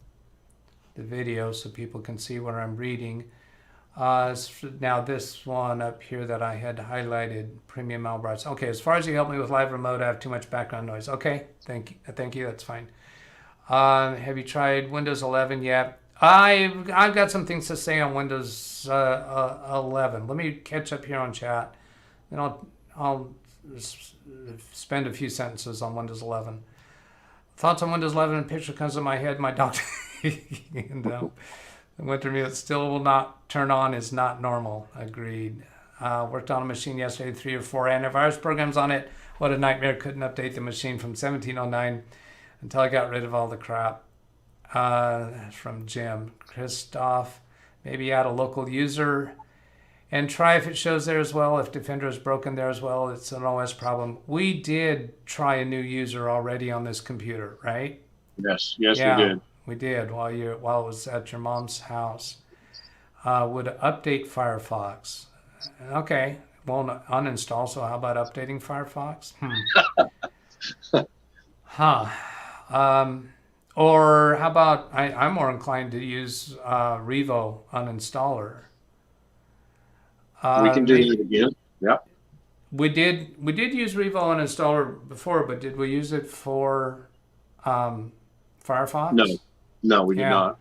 the video so people can see what I'm reading. Now this one up here that I had highlighted, premium Albrights. Okay, as far as you help me with live remote, I have too much background noise. Okay, thank you, that's fine. Have you tried Windows 11 yet? I've got some things to say on Windows 11. Let me catch up here on chat, then I'll spend a few sentences on Windows 11. Thoughts on Windows 11? A picture comes to my head. My doctor. And, the winter mute still will not turn on is not normal. Agreed. Worked on a machine yesterday, 3 or 4 antivirus programs on it. What a nightmare. Couldn't update the machine from 1709 until I got rid of all the crap. From Jim. Christoph, maybe add a local user and try if it shows there as well. If Defender is broken there as well, it's an OS problem. We did try a new user already on this computer, right? Yes, Yeah, we did. We did while it was at your mom's house. Would update Firefox. Okay, won't uninstall, so how about updating Firefox? Or how about, I'm more inclined to use Revo uninstaller. We can do that again. Yeah. We did use Revo uninstaller before, but did we use it for Firefox? No, we did not.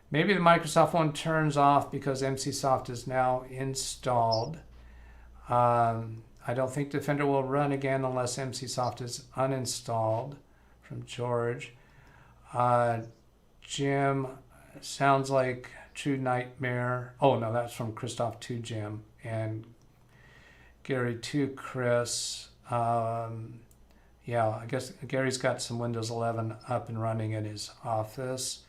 Maybe the Microsoft one turns off because MCSoft is now installed. I don't think Defender will run again unless MCSoft is uninstalled. From George. Jim, sounds like true nightmare. Oh no, that's from Christoph to Jim and Gary to Chris. Yeah, I guess Gary's got some Windows 11 up and running in his office.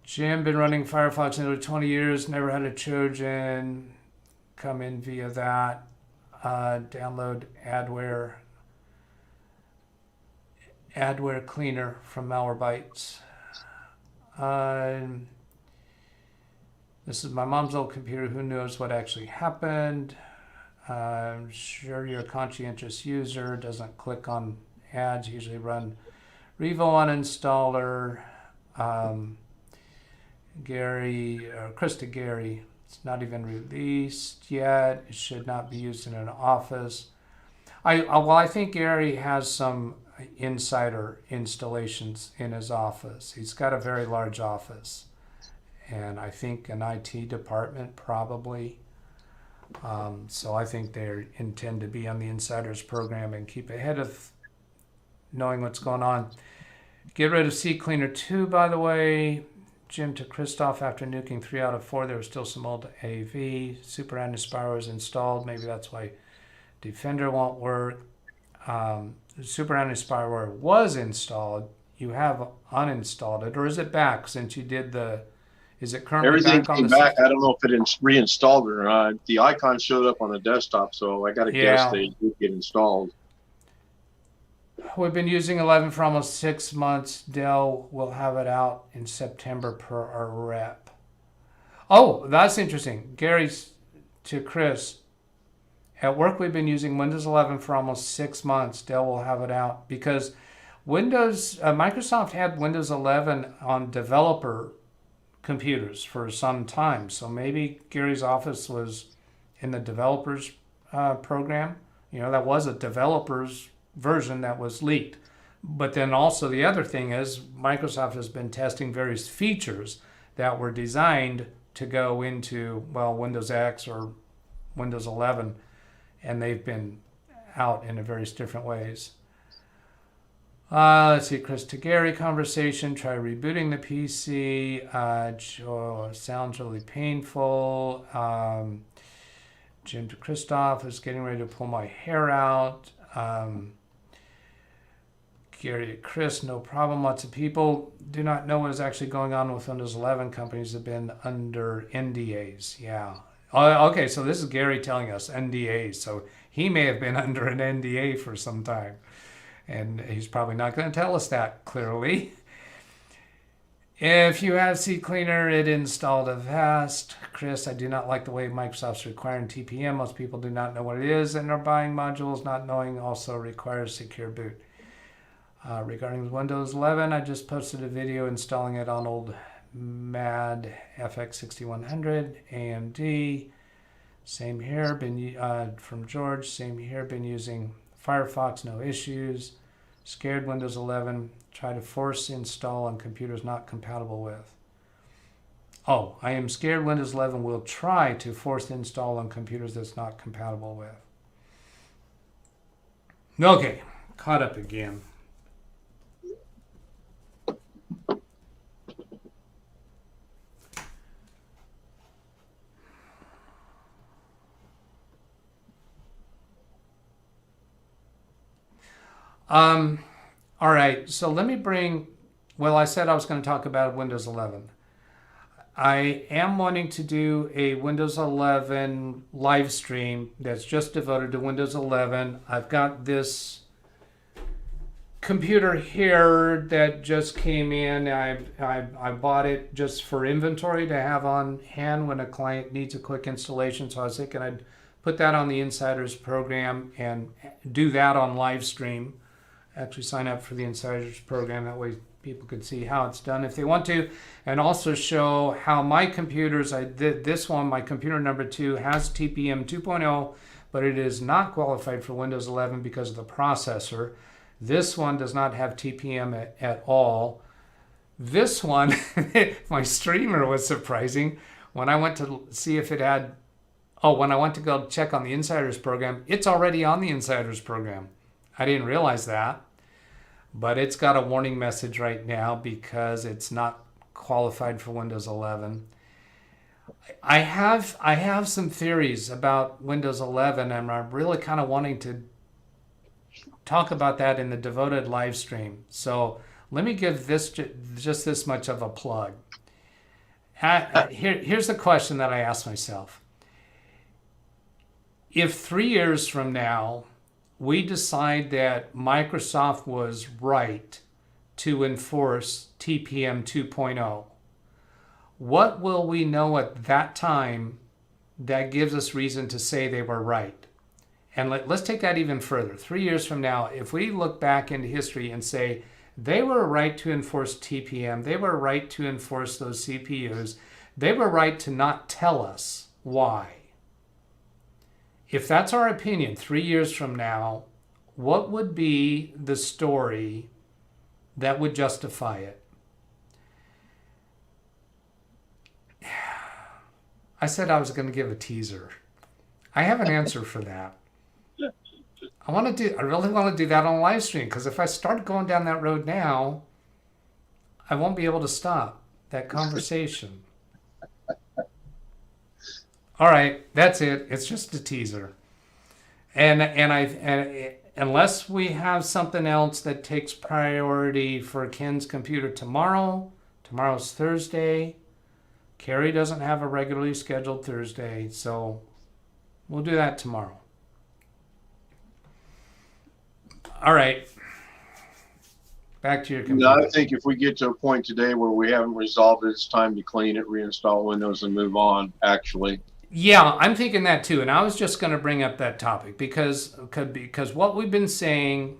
Jim, been running Firefox nearly 20 years, never had a Trojan come in via that. Download adware cleaner from Malwarebytes. This is my mom's old computer. Who knows what actually happened? I'm sure you're a conscientious user. Doesn't click on ads. Usually run Revo uninstaller. Chris to Gary. It's not even released yet. It should not be used in an office. I think Gary has some insider installations in his office. He's got a very large office, and I think an IT department probably. So I think they intend to be on the insiders program and keep ahead of knowing what's going on. Get rid of CCleaner 2, by the way. Jim to Christoph, after nuking 3 out of 4, there was still some old AV. Super Anti-Spyware was installed. Maybe that's why Defender won't work. Super Anti-Spyware was installed. You have uninstalled it, or is it back since you did the? Is it currently Everything back on came the back. system? I don't know if it reinstalled it or not. The icon showed up on the desktop, so I got to guess they did get installed. We've been using 11 for almost 6 months. Dell will have it out in September per our rep. Oh, that's interesting. Gary's to Chris. At work, we've been using Windows 11 for almost 6 months. Dell will have it out because Microsoft had Windows 11 on developer computers for some time. So maybe Gary's office was in the developers program. You know, that was a developer's version that was leaked. But then also the other thing is Microsoft has been testing various features that were designed to go into, well, Windows X or Windows 11, and they've been out in various different ways. Let's see, Chris to Gary conversation. Try rebooting the PC. Sounds really painful. Jim to Christoph is getting ready to pull my hair out. Gary to Chris, no problem. Lots of people do not know what is actually going on with Windows 11. Companies have been under NDAs. Yeah. Okay, so this is Gary telling us NDAs. So he may have been under an NDA for some time. And he's probably not going to tell us that clearly. If you have CCleaner, it installed Avast. Chris, I do not like the way Microsoft's requiring TPM. Most people do not know what it is and are buying modules not knowing also requires secure boot. Regarding Windows 11, I just posted a video installing it on old MAD FX 6100 AMD. Same here, from George. Same here, been using Firefox, no issues. Scared Windows 11. Try to force install on computers not compatible with. Oh, I am scared Windows 11 will try to force install on computers that's not compatible with. Okay, caught up again. All right, so let me I said I was going to talk about Windows 11. I am wanting to do a Windows 11 live stream that's just devoted to Windows 11. I've got this computer here that just came in. I bought it just for inventory to have on hand when a client needs a quick installation. So I was thinking I'd put that on the Insiders program and do that on live stream. Actually sign up for the Insiders program. That way people can see how it's done if they want to. And also show how my computers, I did this one, my computer number 2 has TPM 2.0, but it is not qualified for Windows 11 because of the processor. This one does not have TPM at all. This one, my streamer was surprising. When I went to see if it had, when I went to go check on the Insiders program, it's already on the Insiders program. I didn't realize that. But it's got a warning message right now because it's not qualified for Windows 11. I have some theories about Windows 11, and I'm really kind of wanting to talk about that in the devoted live stream. So let me give this just this much of a plug. Here's the question that I asked myself. If 3 years from now, we decide that Microsoft was right to enforce TPM 2.0, what will we know at that time that gives us reason to say they were right? And let's take that even further. 3 years from now, if we look back into history and say they were right to enforce TPM, they were right to enforce those CPUs, they were right to not tell us why. If that's our opinion 3 years from now, what would be the story that would justify it? I said I was going to give a teaser. I have an answer for that. I really want to do that on live stream, because if I start going down that road now, I won't be able to stop that conversation. All right, that's it. It's just a teaser. And unless we have something else that takes priority for Ken's computer tomorrow's Thursday. Carrie doesn't have a regularly scheduled Thursday, so we'll do that tomorrow. All right. Back to your computer. I think if we get to a point today where we haven't resolved it, it's time to clean it, reinstall Windows, and move on, actually. Yeah, I'm thinking that too. And I was just going to bring up that topic because what we've been saying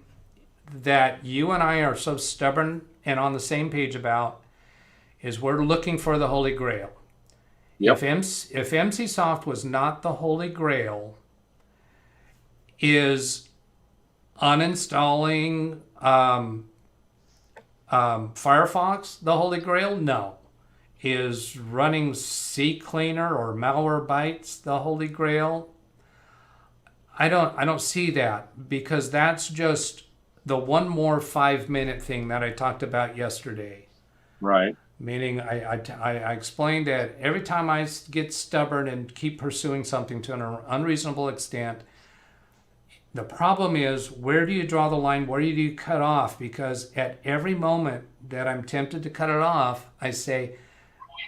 that you and I are so stubborn and on the same page about is we're looking for the Holy Grail. Yep. If MCSoft was not the Holy Grail, is uninstalling Firefox the Holy Grail? No. Is running CCleaner or Malwarebytes the Holy Grail? I don't see that, because that's just the one more 5-minute thing that I talked about yesterday. Right. Meaning I explained that every time I get stubborn and keep pursuing something to an unreasonable extent, the problem is, where do you draw the line? Where do you cut off? Because at every moment that I'm tempted to cut it off, I say,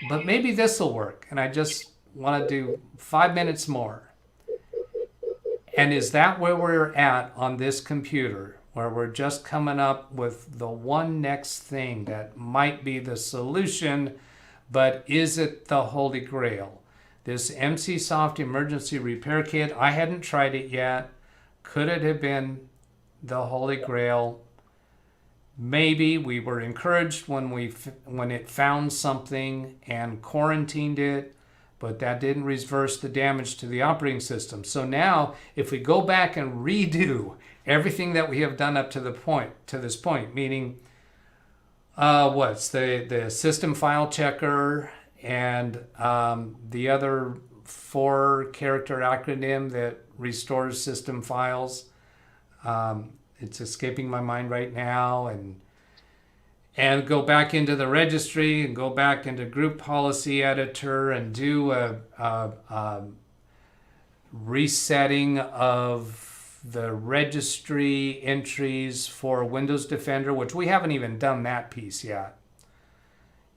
but maybe this will work. And I just want to do 5 minutes more. And is that where we're at on this computer? Where we're just coming up with the one next thing that might be the solution, but is it the Holy Grail? This MCSoft emergency repair kit, I hadn't tried it yet. Could it have been the Holy Grail? Maybe. We were encouraged when it found something and quarantined it, but that didn't reverse the damage to the operating system. So now, if we go back and redo everything that we have done up to this point, meaning what's the system file checker and the other 4-character acronym that restores system files. It's escaping my mind right now, and go back into the registry and go back into group policy editor and do a resetting of the registry entries for Windows Defender, which we haven't even done that piece yet.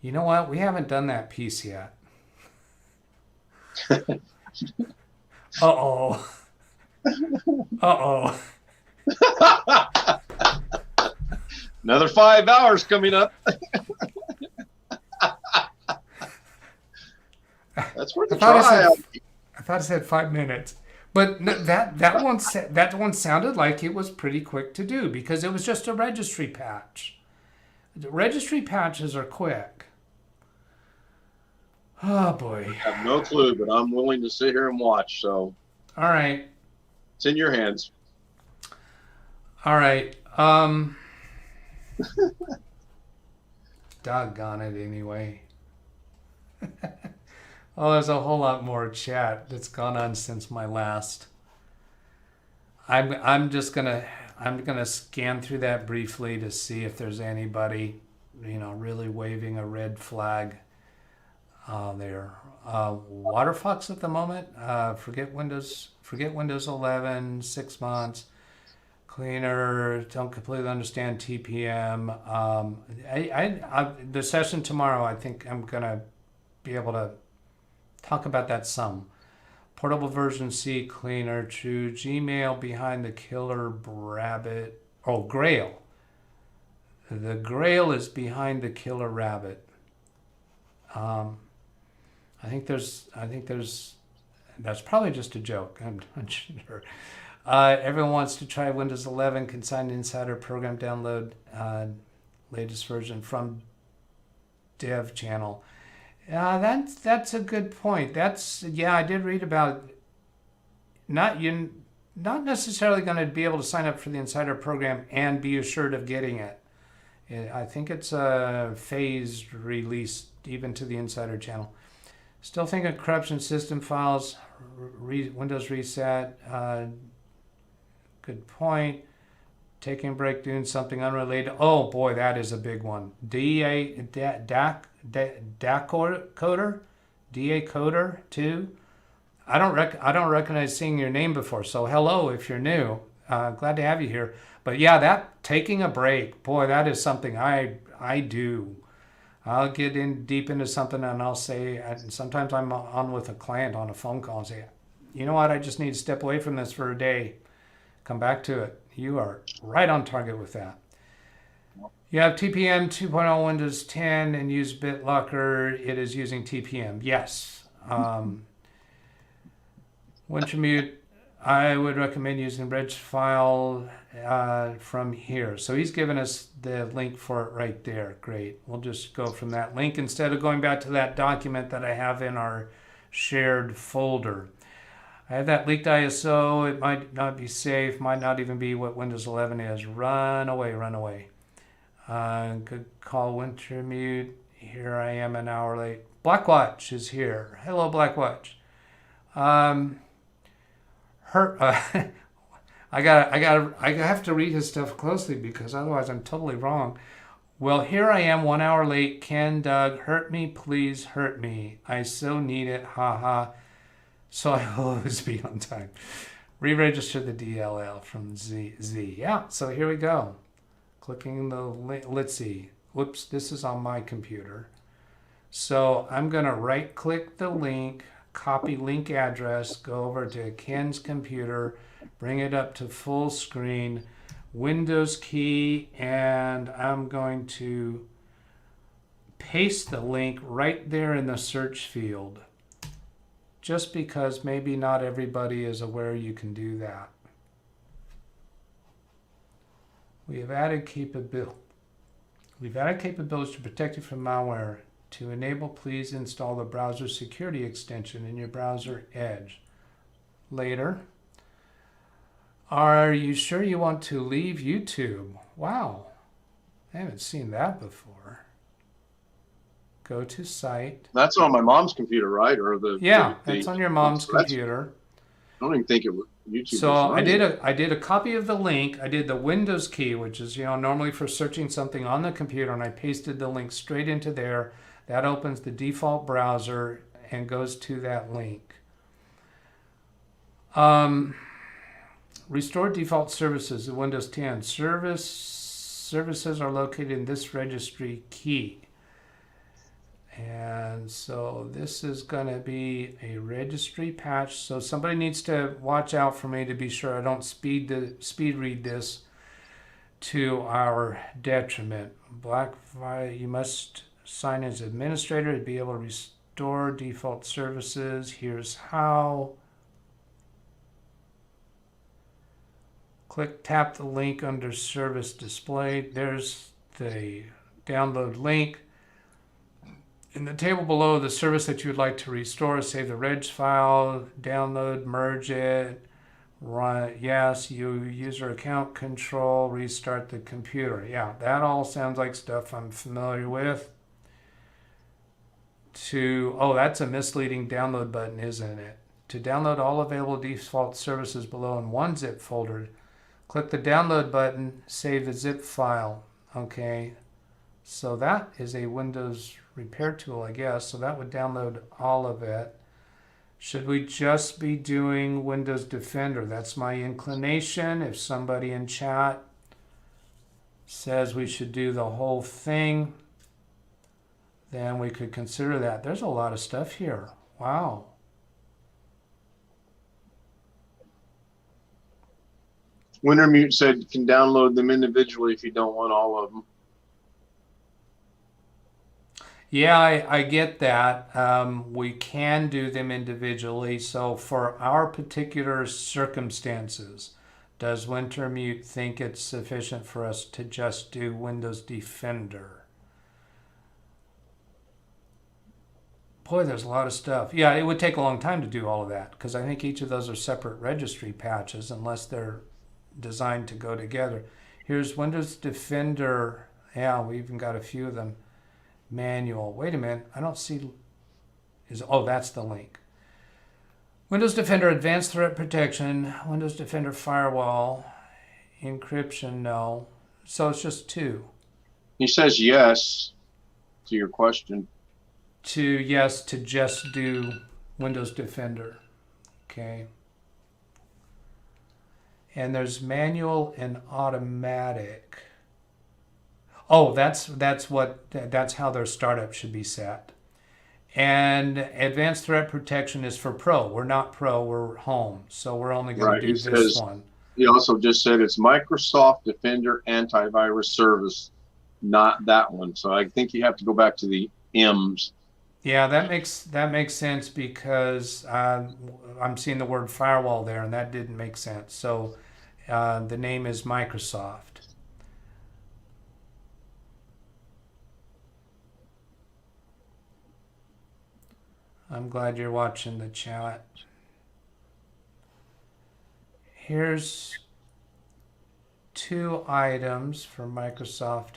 You know what? We haven't done that piece yet. Uh-oh. Uh-oh. Another 5 hours coming up. That's worth a try. I thought it said 5 minutes. But that one sounded like it was pretty quick to do, because it was just a registry patch. The registry patches are quick. Oh boy. I have no clue, but I'm willing to sit here and watch. So. All right. It's in your hands. All right. Doggone it anyway. Oh, there's a whole lot more chat that's gone on since my last. I'm gonna scan through that briefly to see if there's anybody, really waving a red flag there. Waterfox at the moment. Forget Windows 11, 6 months. Cleaner, don't completely understand TPM. The session tomorrow, I think I'm gonna be able to talk about that some. Portable version C, cleaner, true. Gmail behind the killer rabbit. Oh, Grail. The Grail is behind the killer rabbit. I think there's. That's probably just a joke. I'm not sure. Everyone wants to try Windows 11. Consigned Insider program download. Latest version from dev channel. That's a good point. I did read about you're not necessarily going to be able to sign up for the Insider program and be assured of getting it. I think it's a phased release even to the Insider channel. Still thinking corruption system files, Windows reset. Good point. Taking a break, doing something unrelated. Oh boy, that is a big one. DA coder 2. I don't recognize seeing your name before. So hello if you're new. Glad to have you here. But yeah, that taking a break, boy, that is something I do. I'll get in deep into something and I'll say, and sometimes I'm on with a client on a phone call and say, you know what, I just need to step away from this for a day. Come back to it. You are right on target with that. You have TPM 2.0 Windows 10 and use BitLocker. It is using TPM. Yes. Wintermute, I would recommend using reg file from here. So he's given us the link for it right there. Great. We'll just go from that link instead of going back to that document that I have in our shared folder. I have that leaked ISO. It might not be safe. Might not even be what Windows 11 is. Run away, run away. Good call, Wintermute. Here I am an hour late. Blackwatch is here. Hello, Blackwatch. I have to read his stuff closely because otherwise I'm totally wrong. Well, here I am 1 hour late. Ken, Doug, hurt me, please hurt me. I so need it, haha. So I will always be on time. Re-register the DLL from Z. Yeah, so here we go. Clicking the link. Let's see. Whoops, this is on my computer. So I'm going to right-click the link, copy link address, go over to Ken's computer, bring it up to full screen, Windows key, and I'm going to paste the link right there in the search field. Just because maybe not everybody is aware you can do that. We've added capabilities to protect you from malware. To enable, please install the browser security extension in your browser Edge. Later. Are you sure you want to leave YouTube? Wow, I haven't seen that before. Go to site. That's on my mom's computer, right? Or that's on your mom's computer. I don't even think it was YouTube. So I did a copy of the link. I did the Windows key, which is normally for searching something on the computer, and I pasted the link straight into there. That opens the default browser and goes to that link. Restore default services in Windows 10. Services are located in this registry key. And so this is going to be a registry patch. So somebody needs to watch out for me to be sure I don't speed read this to our detriment. You must sign as administrator to be able to restore default services. Here's how. Tap the link under service displayed. There's the download link. In the table below, the service that you would like to restore, save the reg file, download, merge it, run, yes, user account control, restart the computer. Yeah, that all sounds like stuff I'm familiar with. That's a misleading download button, isn't it? To download all available default services below in one zip folder, click the download button, save the zip file. Okay, so that is a Windows repair tool, I guess. So that would download all of it. Should we just be doing Windows Defender? That's my inclination. If somebody in chat says we should do the whole thing, then we could consider that. There's a lot of stuff here. Wow. Wintermute said you can download them individually if you don't want all of them. Yeah, I get that. We can do them individually. So for our particular circumstances, does Wintermute think it's sufficient for us to just do Windows Defender? Boy, there's a lot of stuff. Yeah, it would take a long time to do all of that because I think each of those are separate registry patches unless they're designed to go together. Here's Windows Defender. Yeah, we even got a few of them. Manual. Wait a minute. I don't see. is, oh, that's the link. Windows Defender Advanced Threat Protection, Windows Defender Firewall, encryption, no. So it's just 2. He says yes to your question. Yes, to just do Windows Defender. Okay. And there's manual and automatic. Oh, that's how their startup should be set. And advanced threat protection is for pro. We're not pro, we're home. So we're only going to do this one. He also just said it's Microsoft Defender Antivirus Service, not that one. So I think you have to go back to the M's. Yeah, that makes sense because I'm seeing the word firewall there, and that didn't make sense. So the name is Microsoft. I'm glad you're watching the chat. Here's 2 items for Microsoft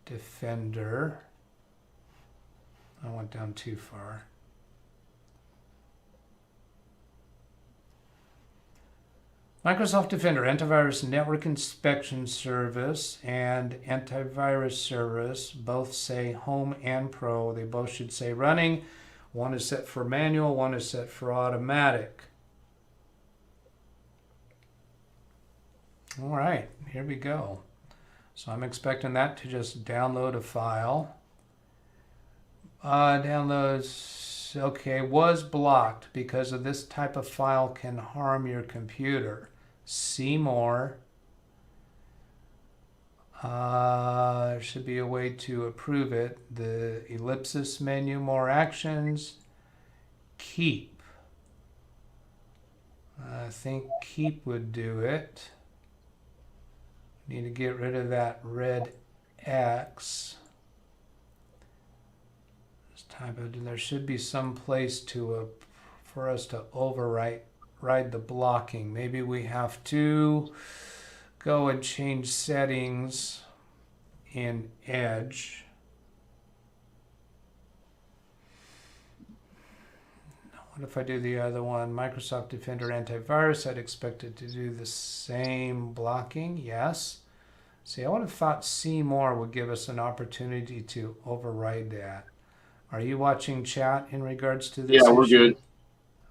Defender. I went down too far. Microsoft Defender Antivirus Network Inspection Service and Antivirus Service both say Home and Pro. They both should say running. One is set for manual, one is set for automatic. All right, here we go. So I'm expecting that to just download a file. Downloads, okay, was blocked because of this type of file can harm your computer. See more. There should be a way to approve it. The ellipsis menu, more actions, keep. I think keep would do it. Need to get rid of that red X. This type of, there should be some place for us to override the blocking. Maybe we have to go and change settings in Edge. What if I do the other one? Microsoft Defender Antivirus, I'd expect it to do the same blocking. Yes. See, I would have thought see more would give us an opportunity to override that. Are you watching chat in regards to this? Yeah, we're issue? good.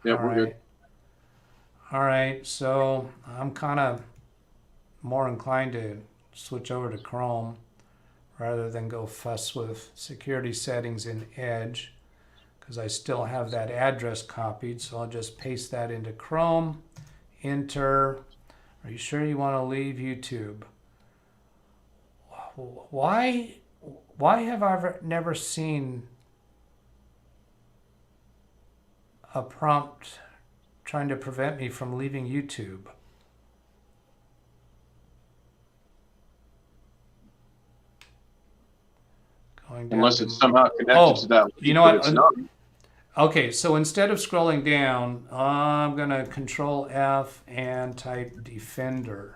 Yeah, we're good. All right, so I'm kind of more inclined to switch over to Chrome rather than go fuss with security settings in Edge because I still have that address copied. So I'll just paste that into Chrome, enter. Are you sure you want to leave YouTube? Why have I never seen a prompt trying to prevent me from leaving YouTube? Unless it's somehow connected to that. You know what? Okay, so instead of scrolling down, I'm going to Control F and type Defender.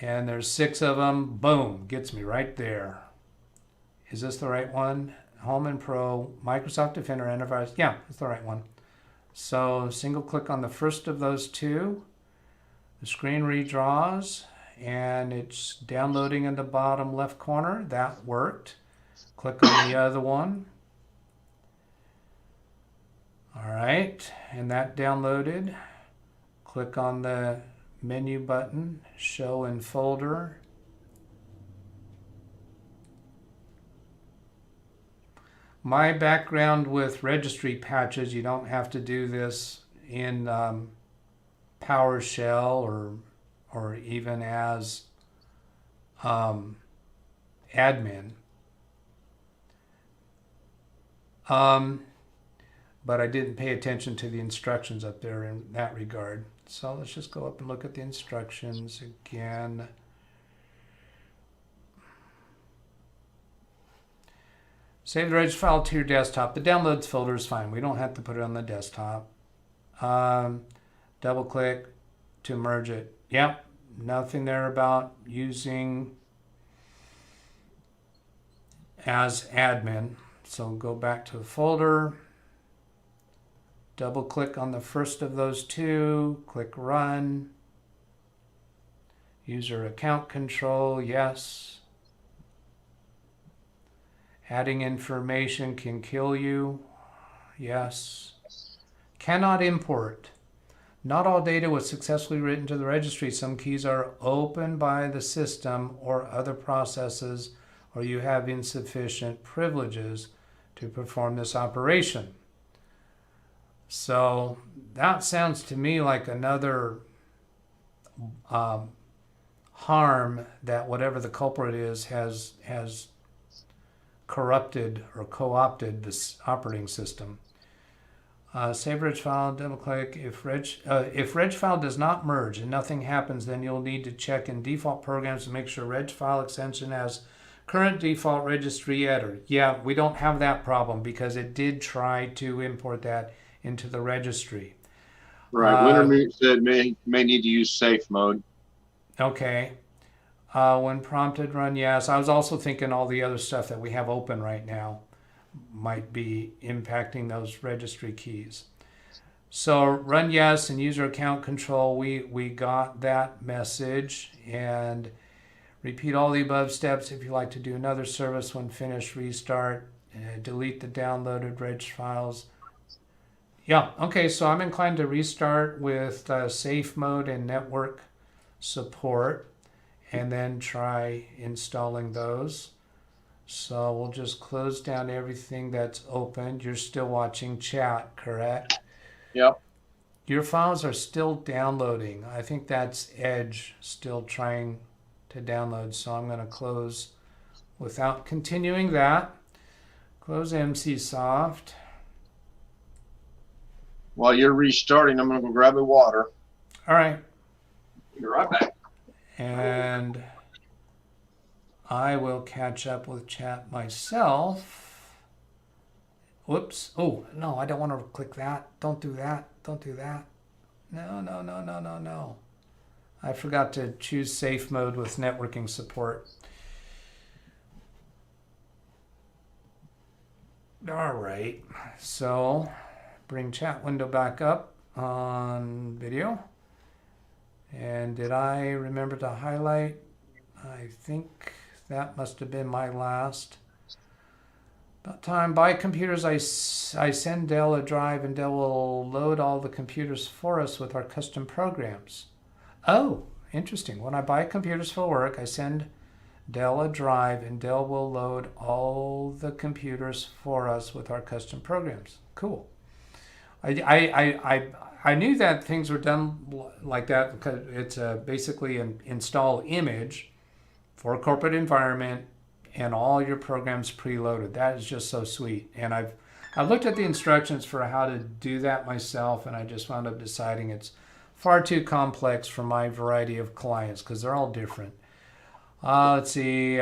And there's 6 of them. Boom, gets me right there. Is this the right one? Home and Pro, Microsoft Defender Antivirus. Yeah, it's the right one. So single click on the first of those 2. The screen redraws and it's downloading in the bottom left corner. That worked. Click on the other one. All right, and that downloaded. Click on the menu button, show in folder. My background with registry patches, you don't have to do this in PowerShell or even as admin. But I didn't pay attention to the instructions up there in that regard. So let's just go up and look at the instructions again. Save the registry file to your desktop. The downloads folder is fine. We don't have to put it on the desktop. Double click to merge it. Yep, nothing there about using as admin. So go back to the folder, double click on the first of those two, click run. User account control, yes. Adding information can kill you, yes. Cannot import. Not all data was successfully written to the registry. Some keys are opened by the system or other processes, or you have insufficient privileges to perform this operation. So that sounds to me like another harm that whatever the culprit is has corrupted or co-opted this operating system. Save reg file, double click. If reg file does not merge and nothing happens, then you'll need to check in default programs to make sure reg file extension has current default registry header. Yeah, we don't have that problem because it did try to import that into the registry. Right. Wintermute said may need to use safe mode. Okay. When prompted, run yes. I was also thinking all the other stuff that we have open right now might be impacting those registry keys. So run yes and user account control. We got that message, and repeat all the above steps. If you like to do another service, when finished, restart, delete the downloaded reg files. Yeah, okay, so I'm inclined to restart with safe mode and network support, and then try installing those. So we'll just close down everything that's opened. You're still watching chat, correct? Yep. Your files are still downloading. I think that's Edge still trying to download. So I'm going to close without continuing that. Close MCSoft. While you're restarting, I'm going to go grab the water. All right. Be right back. And I will catch up with chat myself. Whoops. Oh, no, I don't want to click that. Don't do that. Don't do that. No. I forgot to choose safe mode with networking support. All right. So bring chat window back up on video. And did I remember to highlight? I think that must have been my last. About time. Buy computers. I send Dell a drive, and Dell will load all the computers for us with our custom programs. Oh, interesting. When I buy computers for work, I send Dell a drive, and Dell will load all the computers for us with our custom programs. Cool. I knew that things were done like that because it's basically an install image for a corporate environment and all your programs preloaded. That is just so sweet. And I've looked at the instructions for how to do that myself, and I just wound up deciding it's far too complex for my variety of clients because they're all different. Let's see,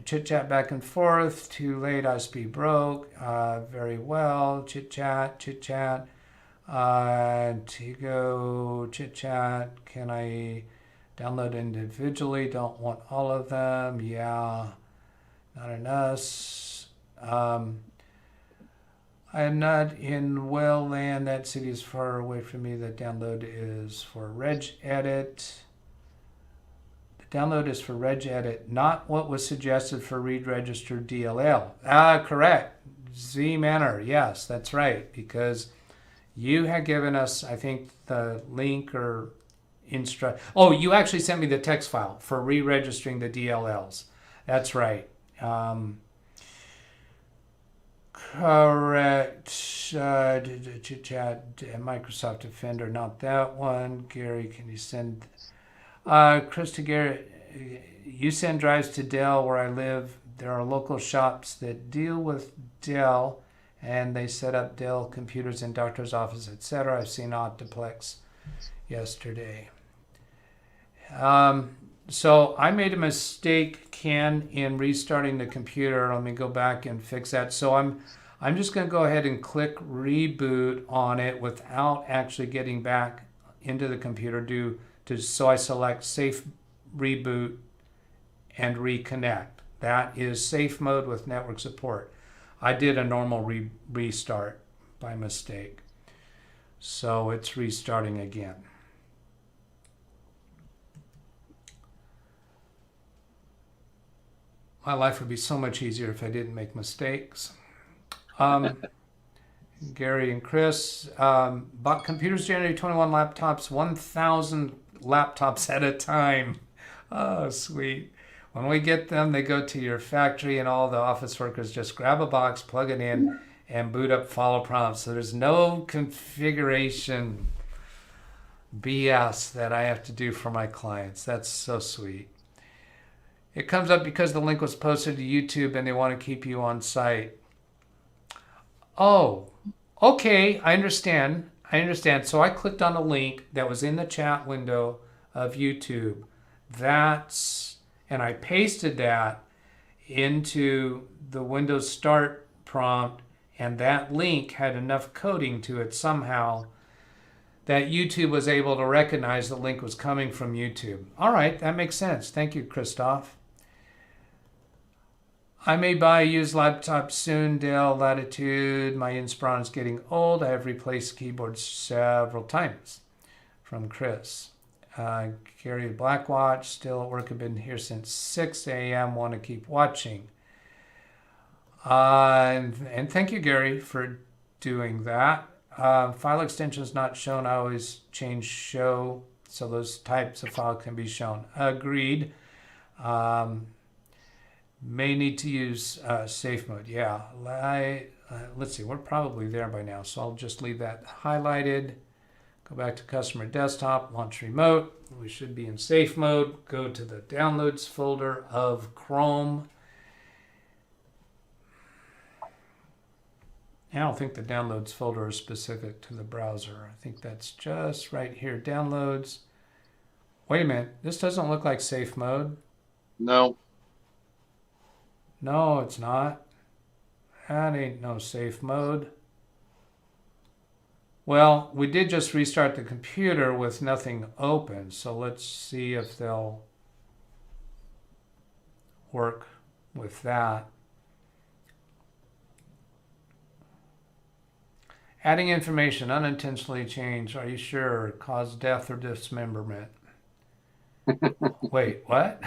chit chat back and forth. Too late, ISP broke. Very well, chit chat. Tigo, chit chat. Can I download individually? Don't want all of them. Yeah, not an us. I'm not in well land. That city is far away from me. The download is for regedit. Download is for regedit, not what was suggested for read register DLL. Correct. Z Manor. Yes, that's right. Because you had given us, I think, the link or instruct. Oh, you actually sent me the text file for re-registering the DLLs. That's right. Correct. Chat. Microsoft Defender, not that one. Gary, can you send? Krista Garrett, you send drives to Dell where I live. There are local shops that deal with Dell, and they set up Dell computers in doctor's office, etc. I've seen Optiplex yesterday. So I made a mistake, Ken, in restarting the computer. Let me go back and fix that. So I'm just going to go ahead and click reboot on it without actually getting back into the computer. So I select safe reboot and reconnect. That is safe mode with network support. I did a normal restart by mistake. So it's restarting again. My life would be so much easier if I didn't make mistakes. Gary and Chris, bought computers January 21 laptops, 1,000 laptops at a time. Oh, sweet. When we get them, they go to your factory and all the office workers just grab a box, plug it in, and boot up follow prompts. So there's no configuration BS that I have to do for my clients. That's so sweet. It comes up because the link was posted to YouTube and they want to keep you on site. Oh, okay, I understand. So I clicked on a link that was in the chat window of YouTube. And I pasted that into the Windows Start prompt, and that link had enough coding to it somehow that YouTube was able to recognize the link was coming from YouTube. All right, that makes sense. Thank you, Christoph. I may buy a used laptop soon, Dell Latitude. My Inspiron is getting old. I have replaced keyboards several times. From Chris. Gary Blackwatch, still at work. I've been here since 6 a.m. Want to keep watching. And thank you, Gary, for doing that. File extensions not shown. I always change show so those types of files can be shown. Agreed. May need to use safe mode. Yeah. Let's see. We're probably there by now, so I'll just leave that highlighted. Go back to customer desktop, launch remote. We should be in safe mode. Go to the downloads folder of Chrome. I don't think the downloads folder is specific to the browser. I think that's just right here, downloads. Wait a minute, this doesn't look like safe mode. No. No, it's not. That ain't no safe mode. Well, we did just restart the computer with nothing open, so let's see if they'll work with that. Adding information, unintentionally change. Are you sure? Cause death or dismemberment. Wait, what?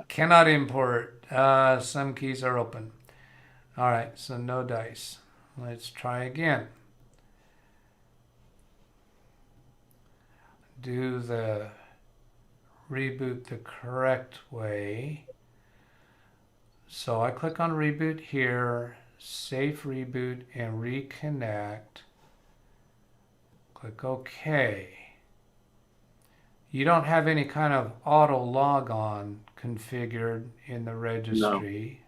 Cannot import. Some keys are open. All right, so no dice. Let's try again. Do the reboot the correct way. So I click on reboot here, safe reboot and reconnect. Click OK. You don't have any kind of auto log on configured in the registry.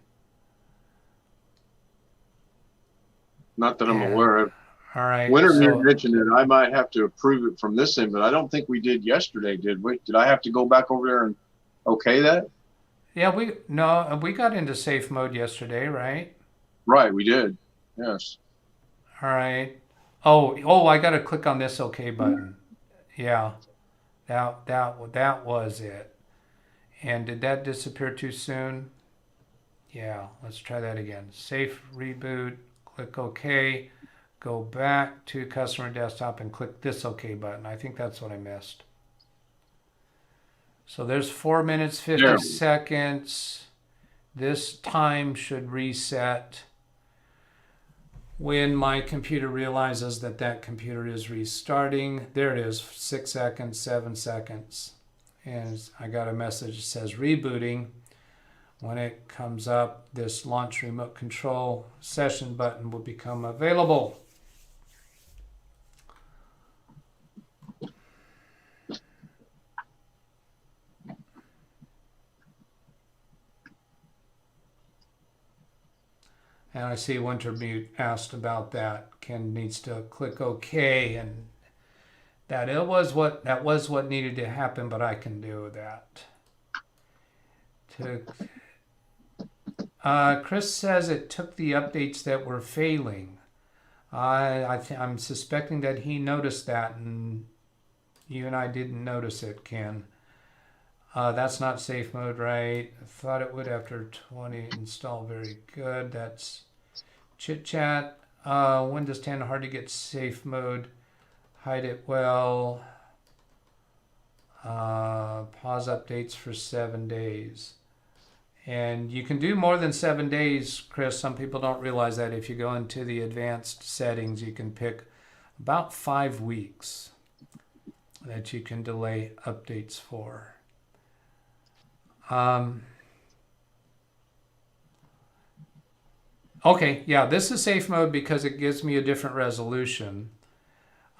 No. Not that I'm aware of. All right. Winter mentioned it. I might have to approve it from this end, but I don't think we did yesterday, did we? Did I have to go back over there and okay that? Yeah, we got into safe mode yesterday, right? Right, we did. Yes. All right. Oh, I got to click on this OK button. Yeah. That was it. And did that disappear too soon? Yeah, let's try that again. Safe reboot, click OK. Go back to customer desktop and click this OK button. I think that's what I missed. So there's 4 minutes, 50 seconds. This time should reset when my computer realizes that that computer is restarting. There it is, 6 seconds, 7 seconds. And I got a message that says rebooting. When it comes up, this launch remote control session button will become available. And I see Wintermute asked about that. Ken needs to click OK, and that was what needed to happen, but I can do that. Chris says it took the updates that were failing. I'm suspecting that he noticed that, and you and I didn't notice it, Ken. That's not safe mode, right? I thought it would after 20 install. Very good. That's chit chat. Windows 10 hard to get safe mode. Hide it well. Pause updates for 7 days. And you can do more than 7 days, Chris. Some people don't realize that. If you go into the advanced settings, you can pick about 5 weeks that you can delay updates for. Okay, yeah, this is safe mode because it gives me a different resolution.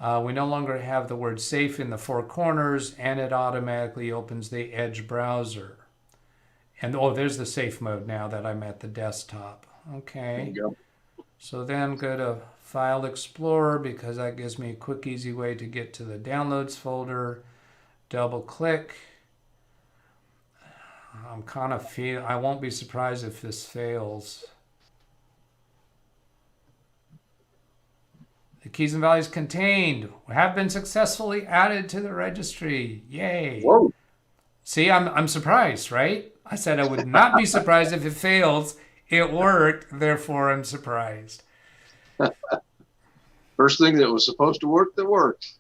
We no longer have the word safe in the 4 corners, and it automatically opens the Edge browser. And oh, there's the safe mode now that I'm at the desktop. Okay. So then go to File Explorer because that gives me a quick, easy way to get to the Downloads folder. Double click. I won't be surprised if this fails. The keys and values contained have been successfully added to the registry. Yay. Whoa. See, I'm surprised, right? I said I would not be surprised if it fails. It worked, therefore I'm surprised. First thing that was supposed to work that worked.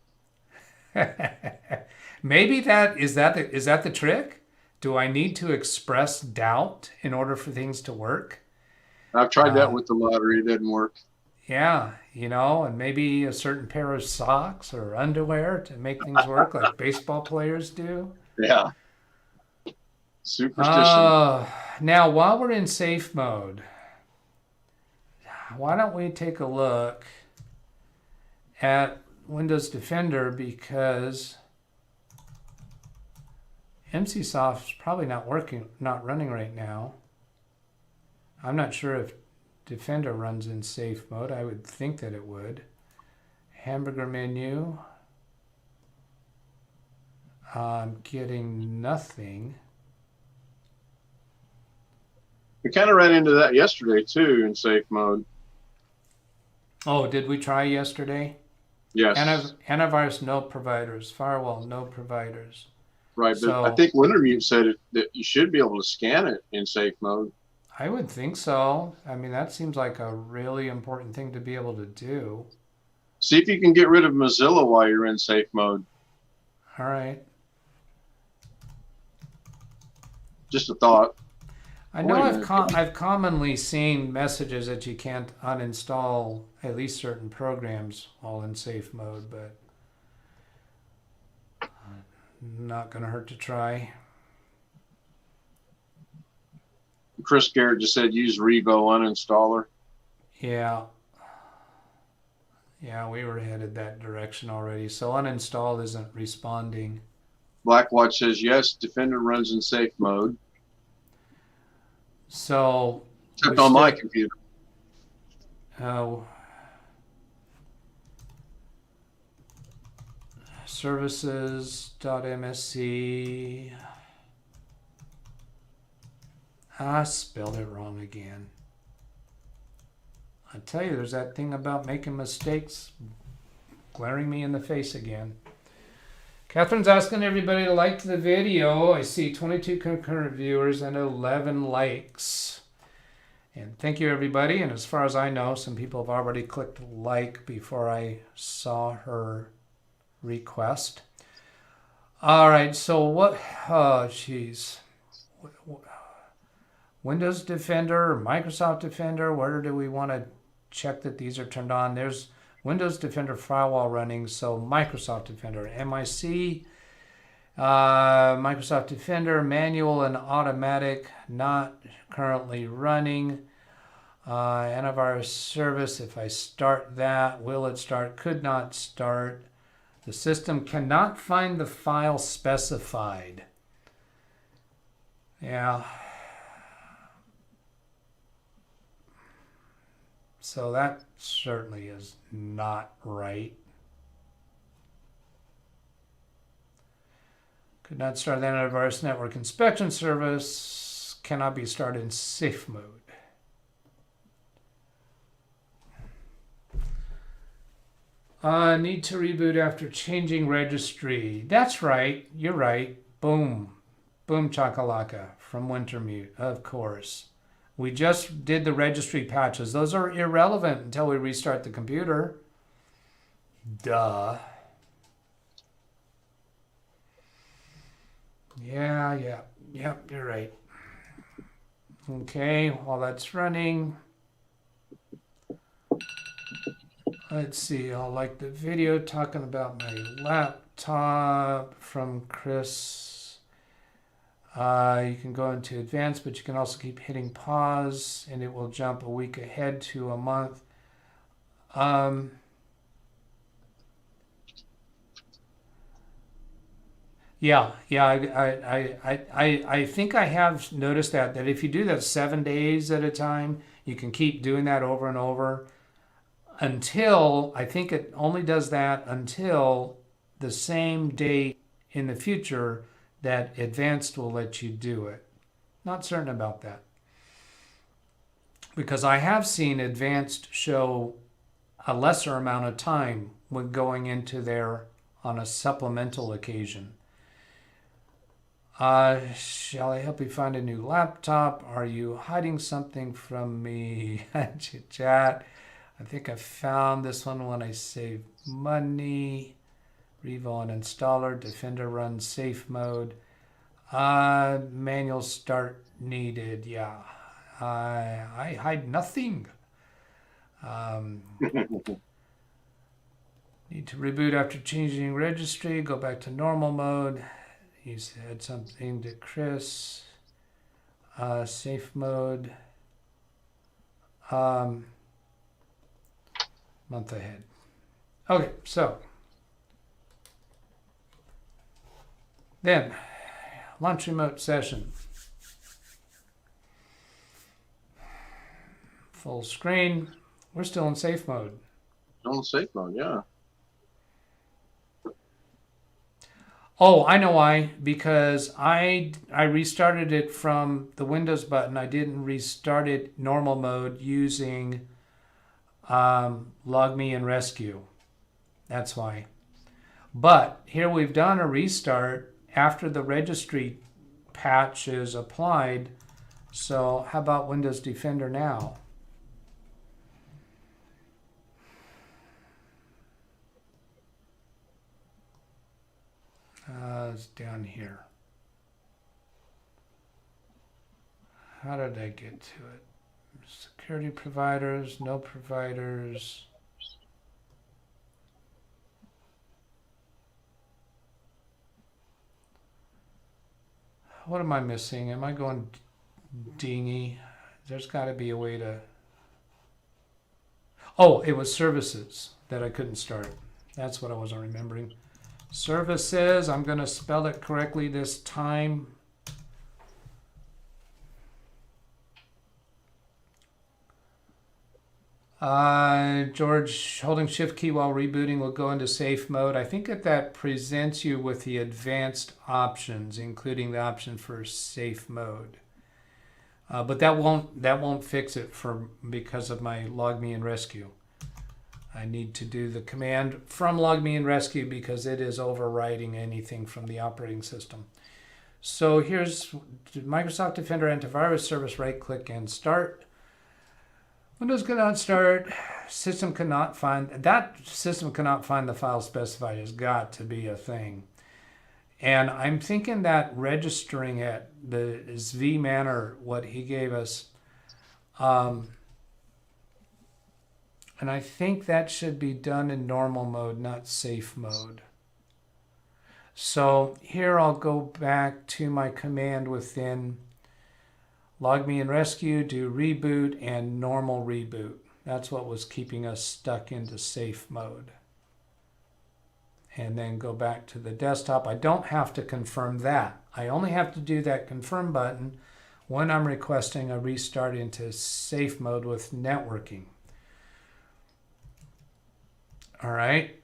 Maybe that is that the trick? Do I need to express doubt in order for things to work? I've tried that with the lottery. It didn't work. Yeah, and maybe a certain pair of socks or underwear to make things work like baseball players do. Yeah. Superstition. Now, while we're in safe mode, why don't we take a look at Windows Defender, because MCsoft's probably not running right now. I'm not sure if Defender runs in safe mode. I would think that it would. Hamburger menu. I'm getting nothing. We kind of ran into that yesterday too in safe mode. Oh, did we try yesterday? Yes. Antivirus, no providers. Firewall, no providers. Right, but I think Wintermute said that you should be able to scan it in safe mode. I would think so. I mean, that seems like a really important thing to be able to do. See if you can get rid of Mozilla while you're in safe mode. All right. Just a thought. I know I've commonly seen messages that you can't uninstall at least certain programs while in safe mode, but not going to hurt to try. Chris Garrett just said use Revo uninstaller. Yeah. Yeah, we were headed that direction already. So uninstall isn't responding. Blackwatch says yes, Defender runs in safe mode. So except on my computer. Services.msc. I spelled it wrong again. I tell you, there's that thing about making mistakes glaring me in the face again. Catherine's asking everybody to like the video. I see 22 concurrent viewers and 11 likes. And thank you, everybody. And as far as I know, some people have already clicked like before I saw her request. All right, so what? Oh, geez. Windows Defender or Microsoft Defender, where do we want to check that these are turned on? There's Windows Defender firewall running, so Microsoft Defender, MIC, Microsoft Defender, manual and automatic, not currently running. Antivirus service, if I start that, will it start? Could not start. The system cannot find the file specified. Yeah. So that certainly is not right. Could not start the antivirus network inspection service. Cannot be started in safe mode. Need to reboot after changing registry. That's right. You're right. Boom. Boom chakalaka from Wintermute, of course. We just did the registry patches. Those are irrelevant until we restart the computer. Duh. Yeah, you're right. Okay, while that's running, let's see, I'll like the video talking about my laptop from Chris. You can go into advanced, but you can also keep hitting pause and it will jump a week ahead to a month. Yeah, I think I have noticed that if you do that 7 days at a time, you can keep doing that over and over until, I think it only does that until the same date in the future that advanced will let you do it. Not certain about that. Because I have seen advanced show a lesser amount of time when going into there on a supplemental occasion. Shall I help you find a new laptop? Are you hiding something from me? Chat. I think I found this one when I saved money. Revo and installer. Defender runs safe mode. Manual start needed. Yeah. I hide nothing. Need to reboot after changing registry. Go back to normal mode. You said something to Chris. Safe mode. Month ahead. Okay, so then launch remote session. Full screen. We're still in safe mode. Still in safe mode, yeah. Oh, I know why. Because I restarted it from the Windows button. I didn't restart it normal mode using log me and rescue. That's why. But here we've done a restart after the registry patch is applied. So how about Windows Defender now? It's down here. How did I get to it? Security providers, no providers. What am I missing? Am I going dingy? There's got to be a way to... Oh, it was services that I couldn't start. That's what I wasn't remembering. Services, I'm going to spell it correctly this time. George, holding shift key while rebooting will go into safe mode. I think that presents you with the advanced options, including the option for safe mode. But that won't fix it because of my log me and rescue. I need to do the command from log me and rescue because it is overriding anything from the operating system. So here's Microsoft Defender Antivirus Service, right click and start. Windows cannot start. System cannot find the file specified has got to be a thing. And I'm thinking that registering it, the vman or what he gave us, and I think that should be done in normal mode, not safe mode. So here I'll go back to my command within log me and rescue, do reboot and normal reboot. That's what was keeping us stuck into safe mode. And then go back to the desktop. I don't have to confirm that. I only have to do that confirm button when I'm requesting a restart into safe mode with networking. All right,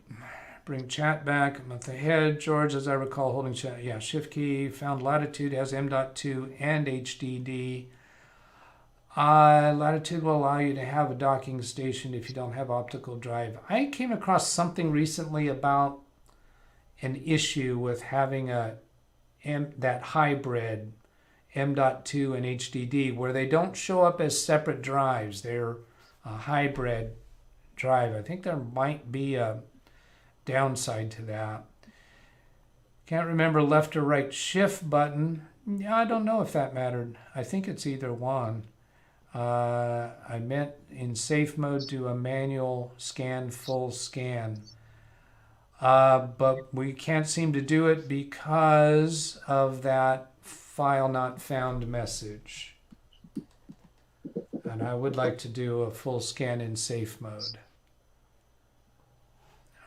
bring chat back, month ahead. George, as I recall, holding chat, yeah, shift key, found latitude has M.2 and HDD. Latitude will allow you to have a docking station if you don't have optical drive. I came across something recently about an issue with having a that hybrid M.2 and HDD, where they don't show up as separate drives. They're a hybrid drive. I think there might be a downside to that. Can't remember left or right shift button. Yeah, I don't know if that mattered. I think it's either one. I meant in safe mode, do a manual scan, full scan. But we can't seem to do it because of that file not found message. And I would like to do a full scan in safe mode.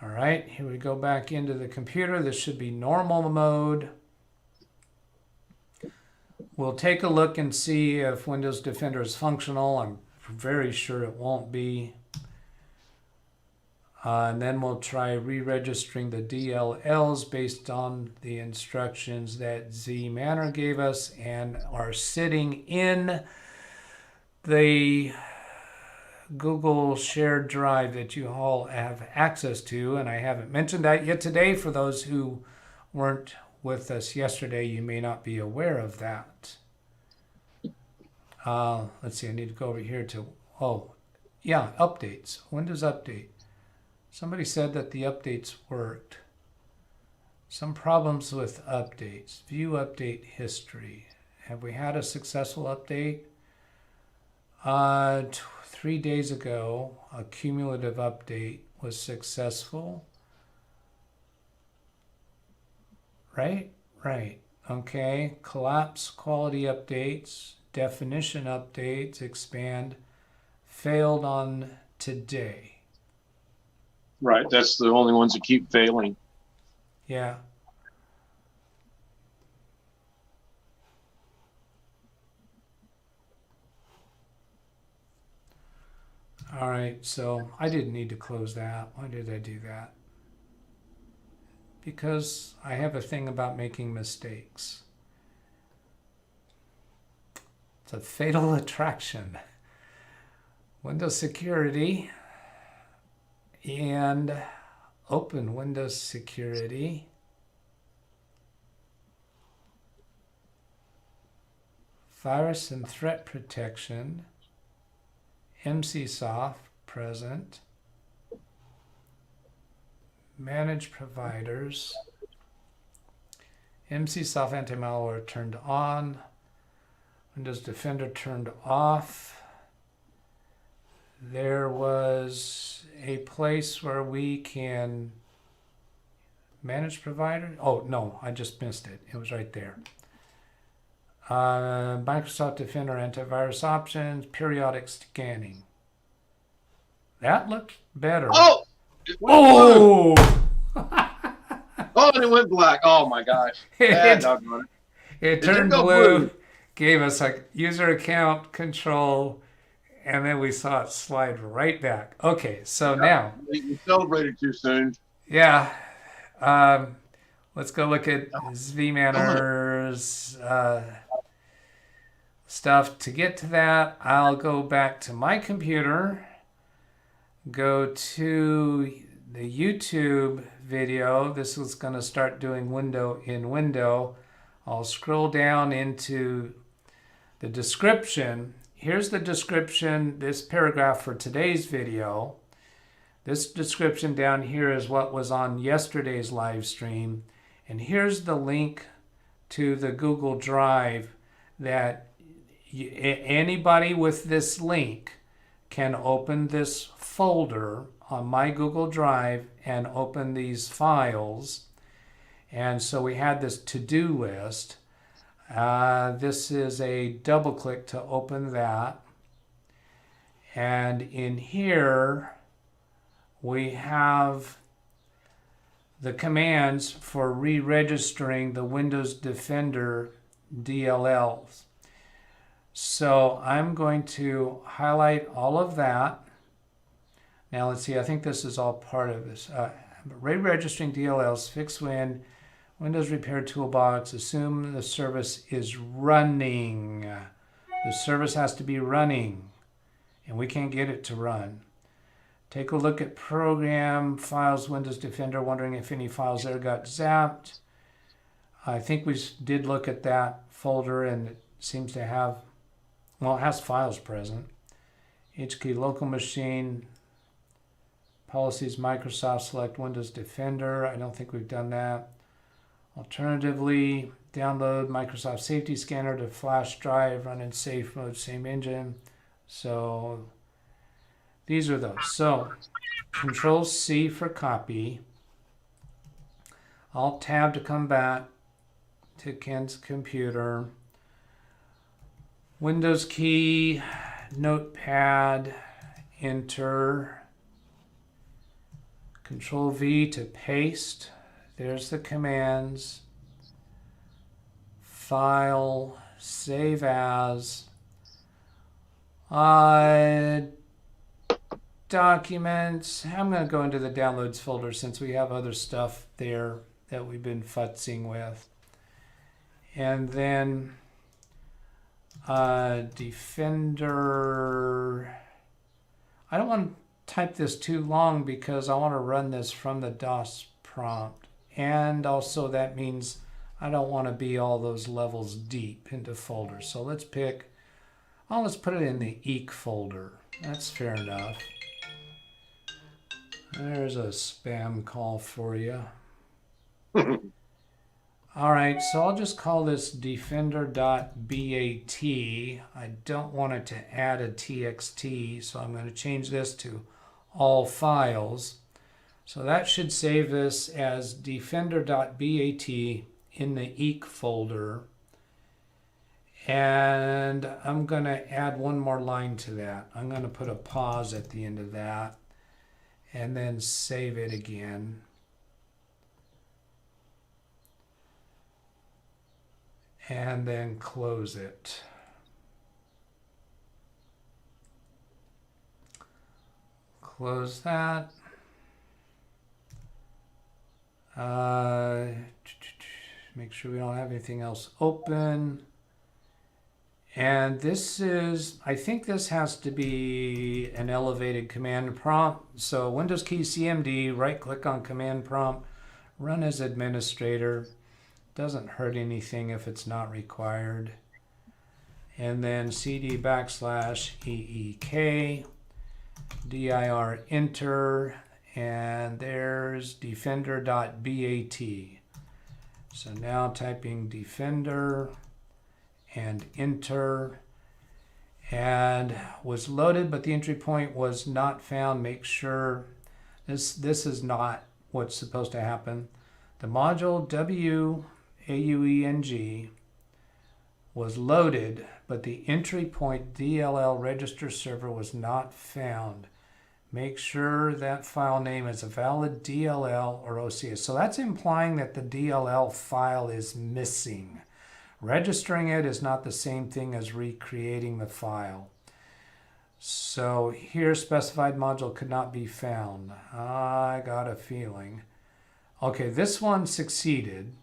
All right, here we go back into the computer. This should be normal mode. We'll take a look and see if Windows Defender is functional. I'm very sure it won't be. And then we'll try re-registering the DLLs based on the instructions that zmanner gave us and are sitting in the Google shared drive that you all have access to. And I haven't mentioned that yet today. For those who weren't with us yesterday, you may not be aware of that. Let's see, I need to go over here to, updates, Windows Update. Somebody said that the updates worked. Some problems with updates. View update history. Have we had a successful update? 3 days ago, a cumulative update was successful. Right? Right. Okay. Collapse quality updates, definition updates, expand, failed on today. Right. That's the only ones that keep failing. Yeah. All right. So I didn't need to close that. Why did I do that? Because I have a thing about making mistakes. It's a fatal attraction. Windows Security and open Windows Security. Virus and threat protection. MCSoft present. Manage providers. MCSoft anti-malware turned on. Windows Defender turned off. There was a place where we can manage provider. Oh, no, I just missed it. It was right there. Microsoft Defender antivirus options, periodic scanning. That looked better. Oh! Oh! Oh, and it went black. Oh my gosh. It turned blue, gave us a user account control, and then we saw it slide right back. Okay, so now. You celebrated too soon. Yeah. Let's go look at zmanner's stuff. To get to that, I'll go back to my computer, go to the YouTube video. This is going to start doing window in window. I'll scroll down into the description. Here's the description, this paragraph for today's video. This description down here is what was on yesterday's live stream. And here's the link to the Google Drive that anybody with this link can open this folder on my Google Drive and open these files. And so we had this to-do list. This is a double click to open that. And in here, we have the commands for re-registering the Windows Defender DLLs. So I'm going to highlight all of that. Now let's see, I think this is all part of this. Re-registering DLLs, fix when, Windows Repair Toolbox, assume the service is running. The service has to be running, and we can't get it to run. Take a look at program files, Windows Defender, wondering if any files there got zapped. I think we did look at that folder, and it seems to have, well, it has files present. HKey local machine, policies, Microsoft, select Windows Defender. I don't think we've done that. Alternatively, download Microsoft Safety Scanner to flash drive, run in safe mode, same engine. So these are those. So Control C for copy. Alt Tab to come back to Ken's computer. Windows key, Notepad, enter. Control V to paste. There's the commands. File, save as. Documents. I'm going to go into the downloads folder since we have other stuff there that we've been futzing with. And then Defender. I don't want to type this too long because I want to run this from the DOS prompt. And also that means I don't want to be all those levels deep into folders. So let's pick, oh, let's put it in the EEC folder. That's fair enough. There's a spam call for you. All right, so I'll just call this defender.bat. I don't want it to add a txt, so I'm going to change this to all files. So that should save this as defender.bat in the EEC folder. And I'm going to add one more line to that. I'm going to put a pause at the end of that and then save it again. And then close it. Close that. Make sure we don't have anything else open. And this is, I think this has to be an elevated command prompt. So Windows key CMD, right click on command prompt, run as administrator. Doesn't hurt anything if it's not required. And then CD /EEK, dir enter, and there's defender.bat. So now typing defender and enter, and was loaded, but the entry point was not found. Make sure this is not what's supposed to happen. The module WAUENG was loaded, but the entry point DLL register server was not found. Make sure that file name is a valid DLL or OCS. So that's implying that the DLL file is missing. Registering it is not the same thing as recreating the file. So here, specified module could not be found. I got a feeling. Okay, this one succeeded.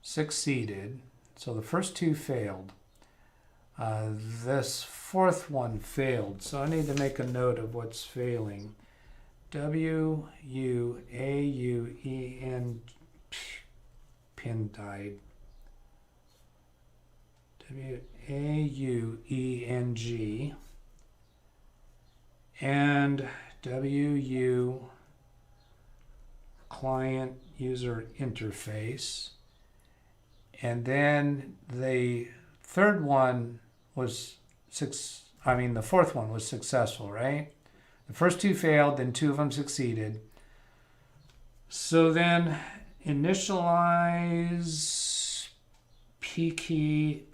So the first two failed. This fourth one failed. So I need to make a note of what's failing. WUAUEN pin died. WAUENG and WU client user interface. And then the third one was the fourth one was successful, right? The first two failed, then two of them succeeded. So then initialize PKI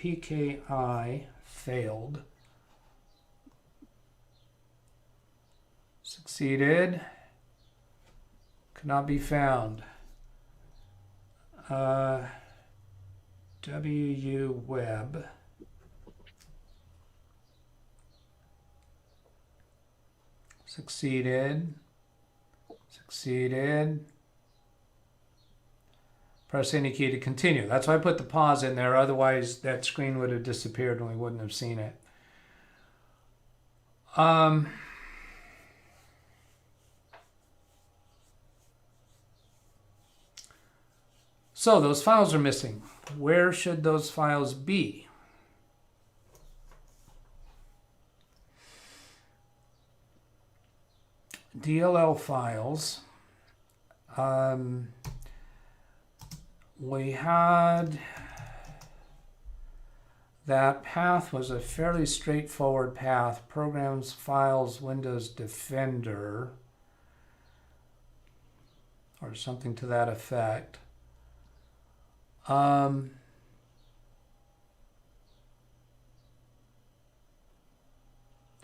failed. Succeeded. Could not be found. WU web. Succeeded. Press any key to continue. That's why I put the pause in there. Otherwise, that screen would have disappeared and we wouldn't have seen it. So those files are missing. Where should those files be? DLL files. We had that path was a fairly straightforward path. Programs, files, Windows Defender, or something to that effect. There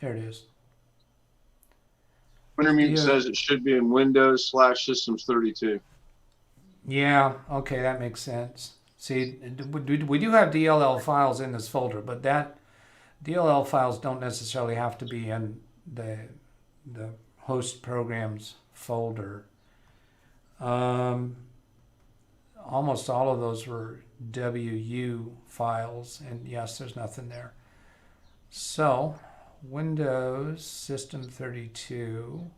it is. Wintermute says it should be in Windows/Systems32. Yeah, okay, that makes sense. See, we do have DLL files in this folder, but that DLL files don't necessarily have to be in the host programs folder. Almost all of those were WU files, and yes, there's nothing there. So, Windows System32.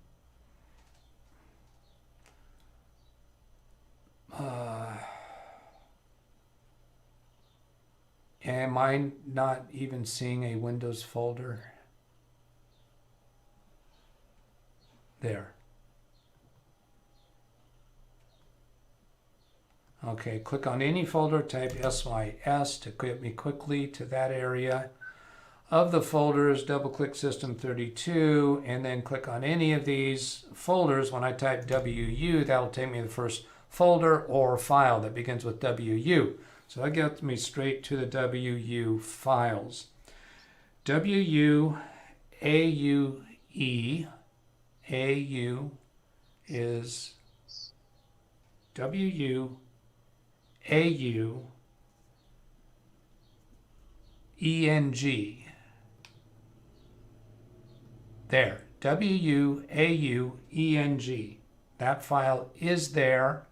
Am I not even seeing a Windows folder? There. Okay, click on any folder, type SYS to get me quickly to that area of the folders, double click System32, and then click on any of these folders. When I type WU, that'll take me to the first folder or file that begins with WU. So that gets me straight to the WU files. WU, AUE, AU is WU, AU, ENG. There, WUAUENG. That file is there.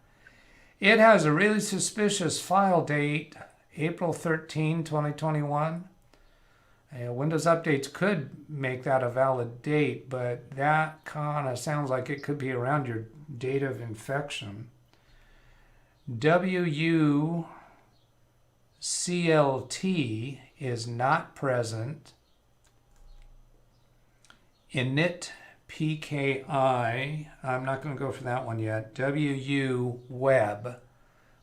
It has a really suspicious file date, April 13, 2021. Windows updates could make that a valid date, but that kind of sounds like it could be around your date of infection. WUCLT is not present. Init PKI, I'm not going to go for that one yet. WU web,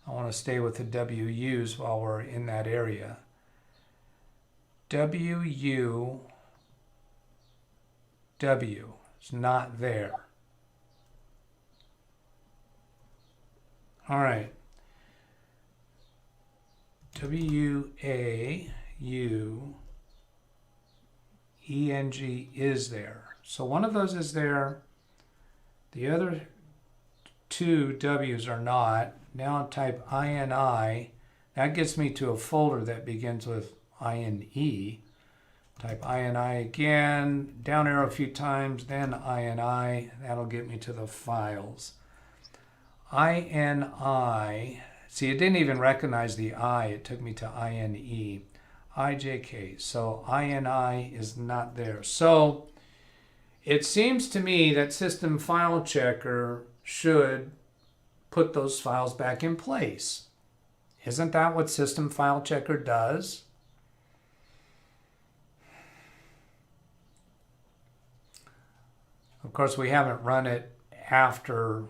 I want to stay with the WUs while we're in that area. WUW is not there. All right. WAUENG is there. So one of those is there. The other two W's are not. Now type INI. That gets me to a folder that begins with INE. Type INI again, down arrow a few times, then INI. That'll get me to the files. INI. See, it didn't even recognize the I. It took me to INE. IJK. So INI is not there. So it seems to me that System File Checker should put those files back in place. Isn't that what System File Checker does? Of course, we haven't run it after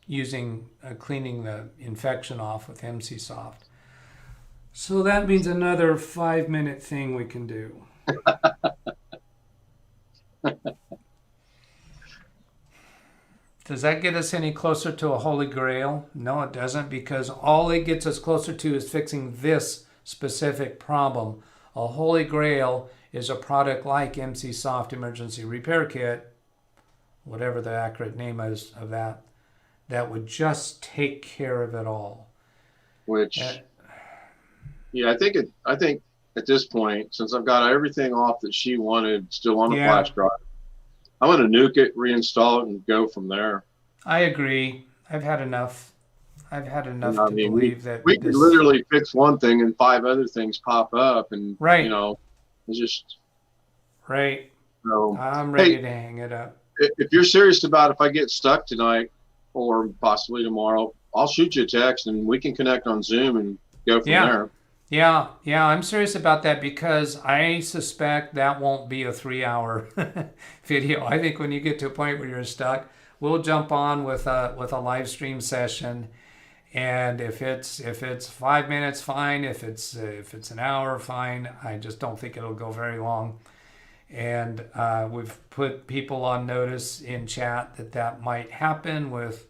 using cleaning the infection off with MCSoft. So that means another 5-minute thing we can do. Does that get us any closer to a holy grail? No, it doesn't, because all it gets us closer to is fixing this specific problem. A holy grail is a product like MCSoft Emergency Repair Kit, whatever the accurate name is of that, that would just take care of it all. Which, yeah, I think at this point, since I've got everything off that she wanted still on the flash drive, I'm going to nuke it, reinstall it, and go from there. I agree. I've had enough. To believe that we can literally fix one thing and 5 other things pop up, and you know, it's just right. So, I'm ready to hang it up. If you're serious about if I get stuck tonight or possibly tomorrow, I'll shoot you a text and we can connect on Zoom and go from there. Yeah, I'm serious about that because I suspect that won't be a 3-hour video. I think when you get to a point where you're stuck, we'll jump on with a live stream session, and if it's 5 minutes, fine. If it's an hour, fine. I just don't think it'll go very long. And we've put people on notice in chat that might happen with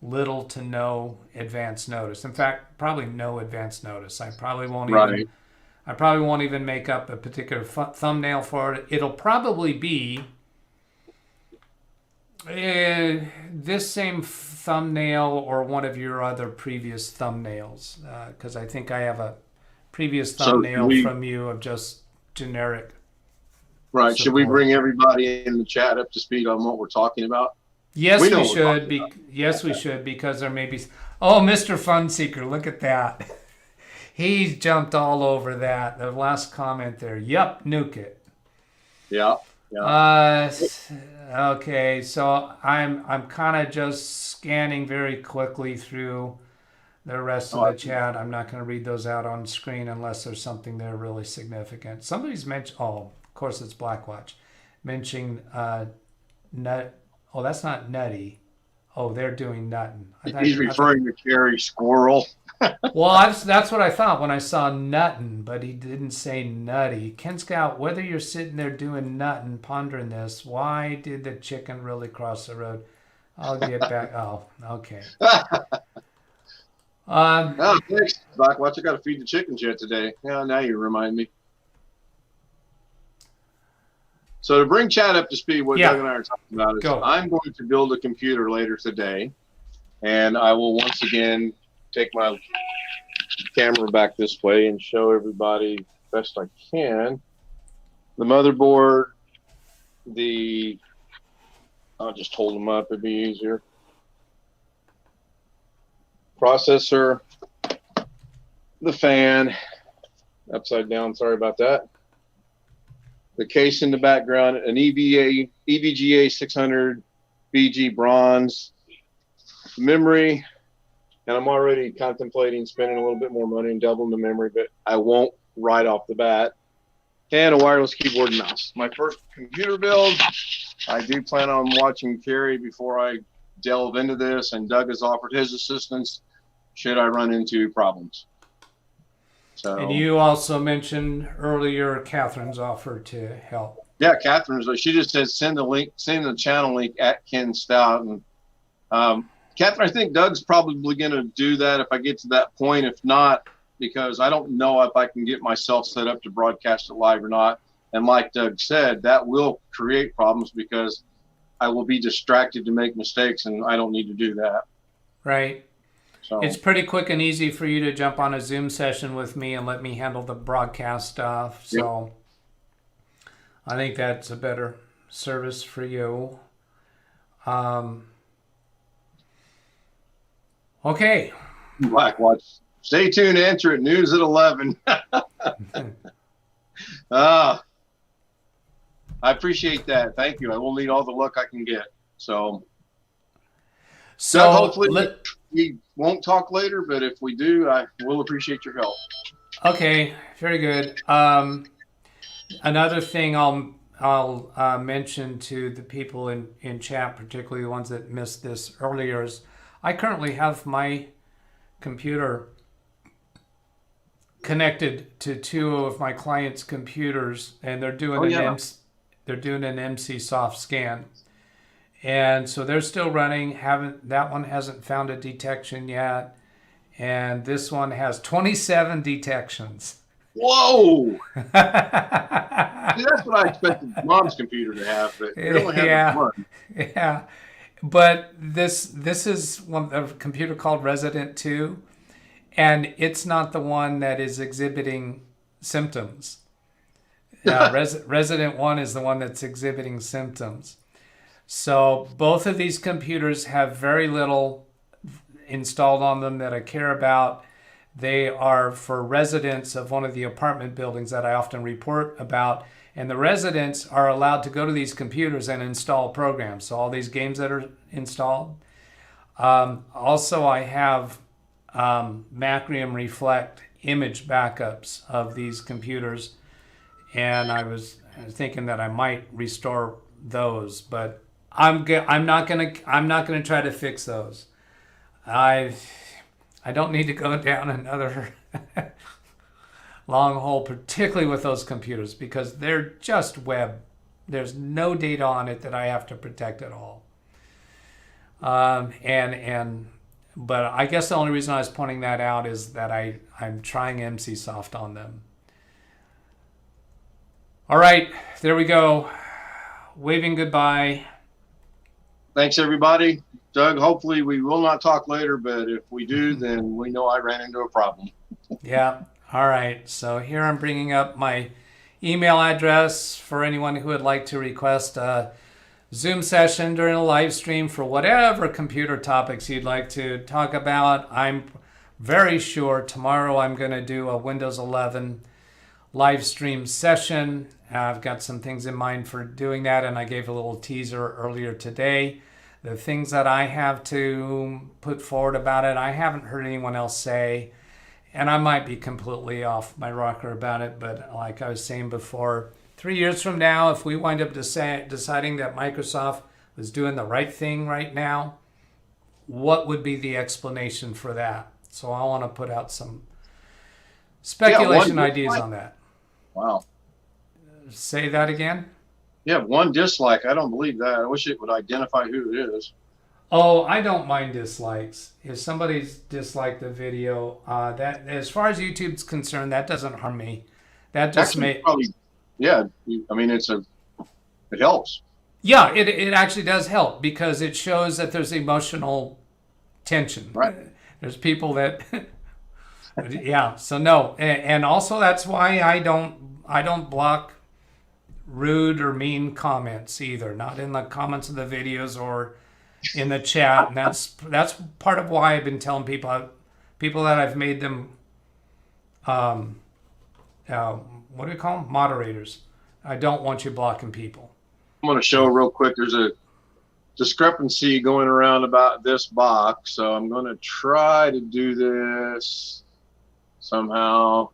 little to no advance notice. In fact, probably no advance notice. I probably won't even make up a particular thumbnail for it. It'll probably be this same thumbnail or one of your other previous thumbnails, because I think I have a previous thumbnail from you of just generic. Right. Support. Should we bring everybody in the chat up to speed on what we're talking about? Yes, we should. Yes, we should, because there may be. Oh, Mr. Funseeker, look at that. He jumped all over that. The last comment there. Yup, nuke it. Yeah. Okay, so I'm kind of just scanning very quickly through the rest of the chat. I'm not going to read those out on screen unless there's something there really significant. Somebody's mentioned. Oh, of course it's Blackwatch mentioning nut. Oh, that's not nutty. Oh, they're doing nuttin'. He's referring to Carrie Squirrel. Well, that's what I thought when I saw nuttin', but he didn't say nutty. Ken Scout, whether you're sitting there doing nuttin', pondering this, why did the chicken really cross the road? I'll get back. Oh, okay. Thanks, Blackwatch. I got to feed the chickens yet today. Yeah, now you remind me. So to bring chat up to speed, what Doug and I are talking about is I'm going to build a computer later today, and I will once again take my camera back this way and show everybody best I can. The motherboard, I'll just hold them up, it'd be easier. Processor, the fan, upside down, sorry about that. The case in the background, an EVGA 600 BG bronze, memory, and I'm already contemplating spending a little bit more money and doubling the memory, but I won't right off the bat. And a wireless keyboard and mouse. My first computer build, I do plan on watching Carrie before I delve into this, and Doug has offered his assistance should I run into problems. So, and you also mentioned earlier Catherine's offer to help. Yeah, Catherine's. She just said send the channel link at Ken Stout. And Catherine, I think Doug's probably going to do that if I get to that point. If not, because I don't know if I can get myself set up to broadcast it live or not. And like Doug said, that will create problems because I will be distracted to make mistakes, and I don't need to do that. Right. So it's pretty quick and easy for you to jump on a Zoom session with me and let me handle the broadcast stuff. So I think that's a better service for you. Okay. Blackwatch. Stay tuned to Enter It News at 11. I appreciate that. Thank you. I will need all the luck I can get. So hopefully we won't talk later, but if we do, I will appreciate your help. Okay, very good. Another thing I'll mention to the people in chat, particularly the ones that missed this earlier, is I currently have my computer connected to two of my clients' computers, and they're doing an MC soft scan. And so they're still running. That one hasn't found a detection yet, and this one has 27 detections. Whoa! See, that's what I expected Mom's computer to have, but it only has one. Yeah, but this is a computer called Resident 2, and it's not the one that is exhibiting symptoms. Resident 1 is the one that's exhibiting symptoms. So both of these computers have very little installed on them that I care about. They are for residents of one of the apartment buildings that I often report about. And the residents are allowed to go to these computers and install programs. So all these games that are installed, Also, I have Macrium Reflect image backups of these computers, and I was thinking that I might restore those, but I'm not gonna try to fix those. I don't need to go down another long hole, particularly with those computers, because they're just web. There's no data on it that I have to protect at all. But I guess the only reason I was pointing that out is that I'm trying MCSoft on them. All right, there we go. Waving goodbye. Thanks, everybody. Doug, hopefully we will not talk later, but if we do, then we know I ran into a problem. Yeah. All right. So here I'm bringing up my email address for anyone who would like to request a Zoom session during a live stream for whatever computer topics you'd like to talk about. I'm very sure tomorrow I'm going to do a Windows 11 live stream session. I've got some things in mind for doing that, and I gave a little teaser earlier today. The things that I have to put forward about it, I haven't heard anyone else say, and I might be completely off my rocker about it, but like I was saying before, 3 years from now, if we wind up deciding that Microsoft was doing the right thing right now, what would be the explanation for that? So I want to put out some speculation ideas on that. Wow. Say that again? Yeah, one dislike. I don't believe that. I wish it would identify who it is. Oh, I don't mind dislikes. If somebody's disliked the video, that as far as YouTube's concerned, that doesn't harm me. That just may probably, yeah. I mean, it helps. Yeah, it actually does help because it shows that there's emotional tension. Right. There's people that, yeah. So no, and also that's why I don't block rude or mean comments either. Not in the comments of the videos or in the chat, and that's part of why I've been telling people that I've made them what do we call them? Moderators. I don't want you blocking people. I'm going to show real quick. There's a discrepancy going around about this box, so I'm going to try to do this somehow.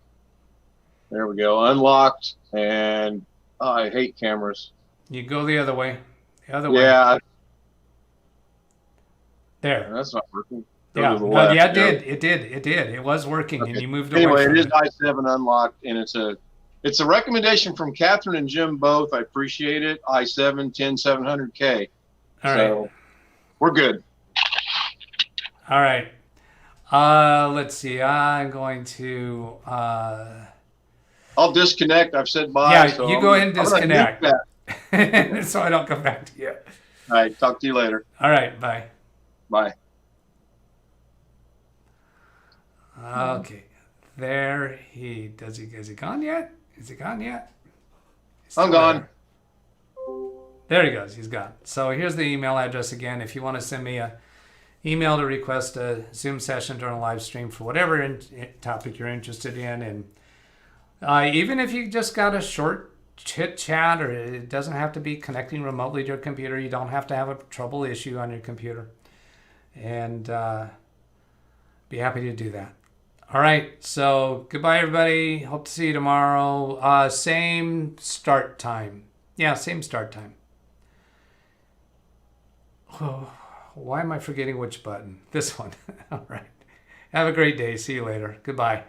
There we go. Unlocked, and I hate cameras. You go the other way. The other way. Yeah. There. That's not working. Yeah. No, yeah, it did. It was working, okay. And you moved away. Anyway, from it is i7 unlocked, and it's a recommendation from Catherine and Jim both. I appreciate it. i7 10700K. All so right. We're good. All right. Let's see. I'm going to. I'll disconnect. I've said bye. Yeah, so you go ahead and disconnect. So I don't come back to you. All right. Talk to you later. All right. Bye. Bye. Okay. There he does. Is he gone yet? Is he gone yet? I'm gone. There he goes. He's gone. So here's the email address again. If you want to send me a email to request a Zoom session during a live stream for whatever topic you're interested in, and even if you just got a short chit chat, or it doesn't have to be connecting remotely to your computer. You don't have to have a trouble issue on your computer, and be happy to do that. All right, so goodbye, everybody. Hope to see you tomorrow. Same start time. Yeah, same start time. Oh, why am I forgetting which button? This one. All right. Have a great day. See you later. Goodbye.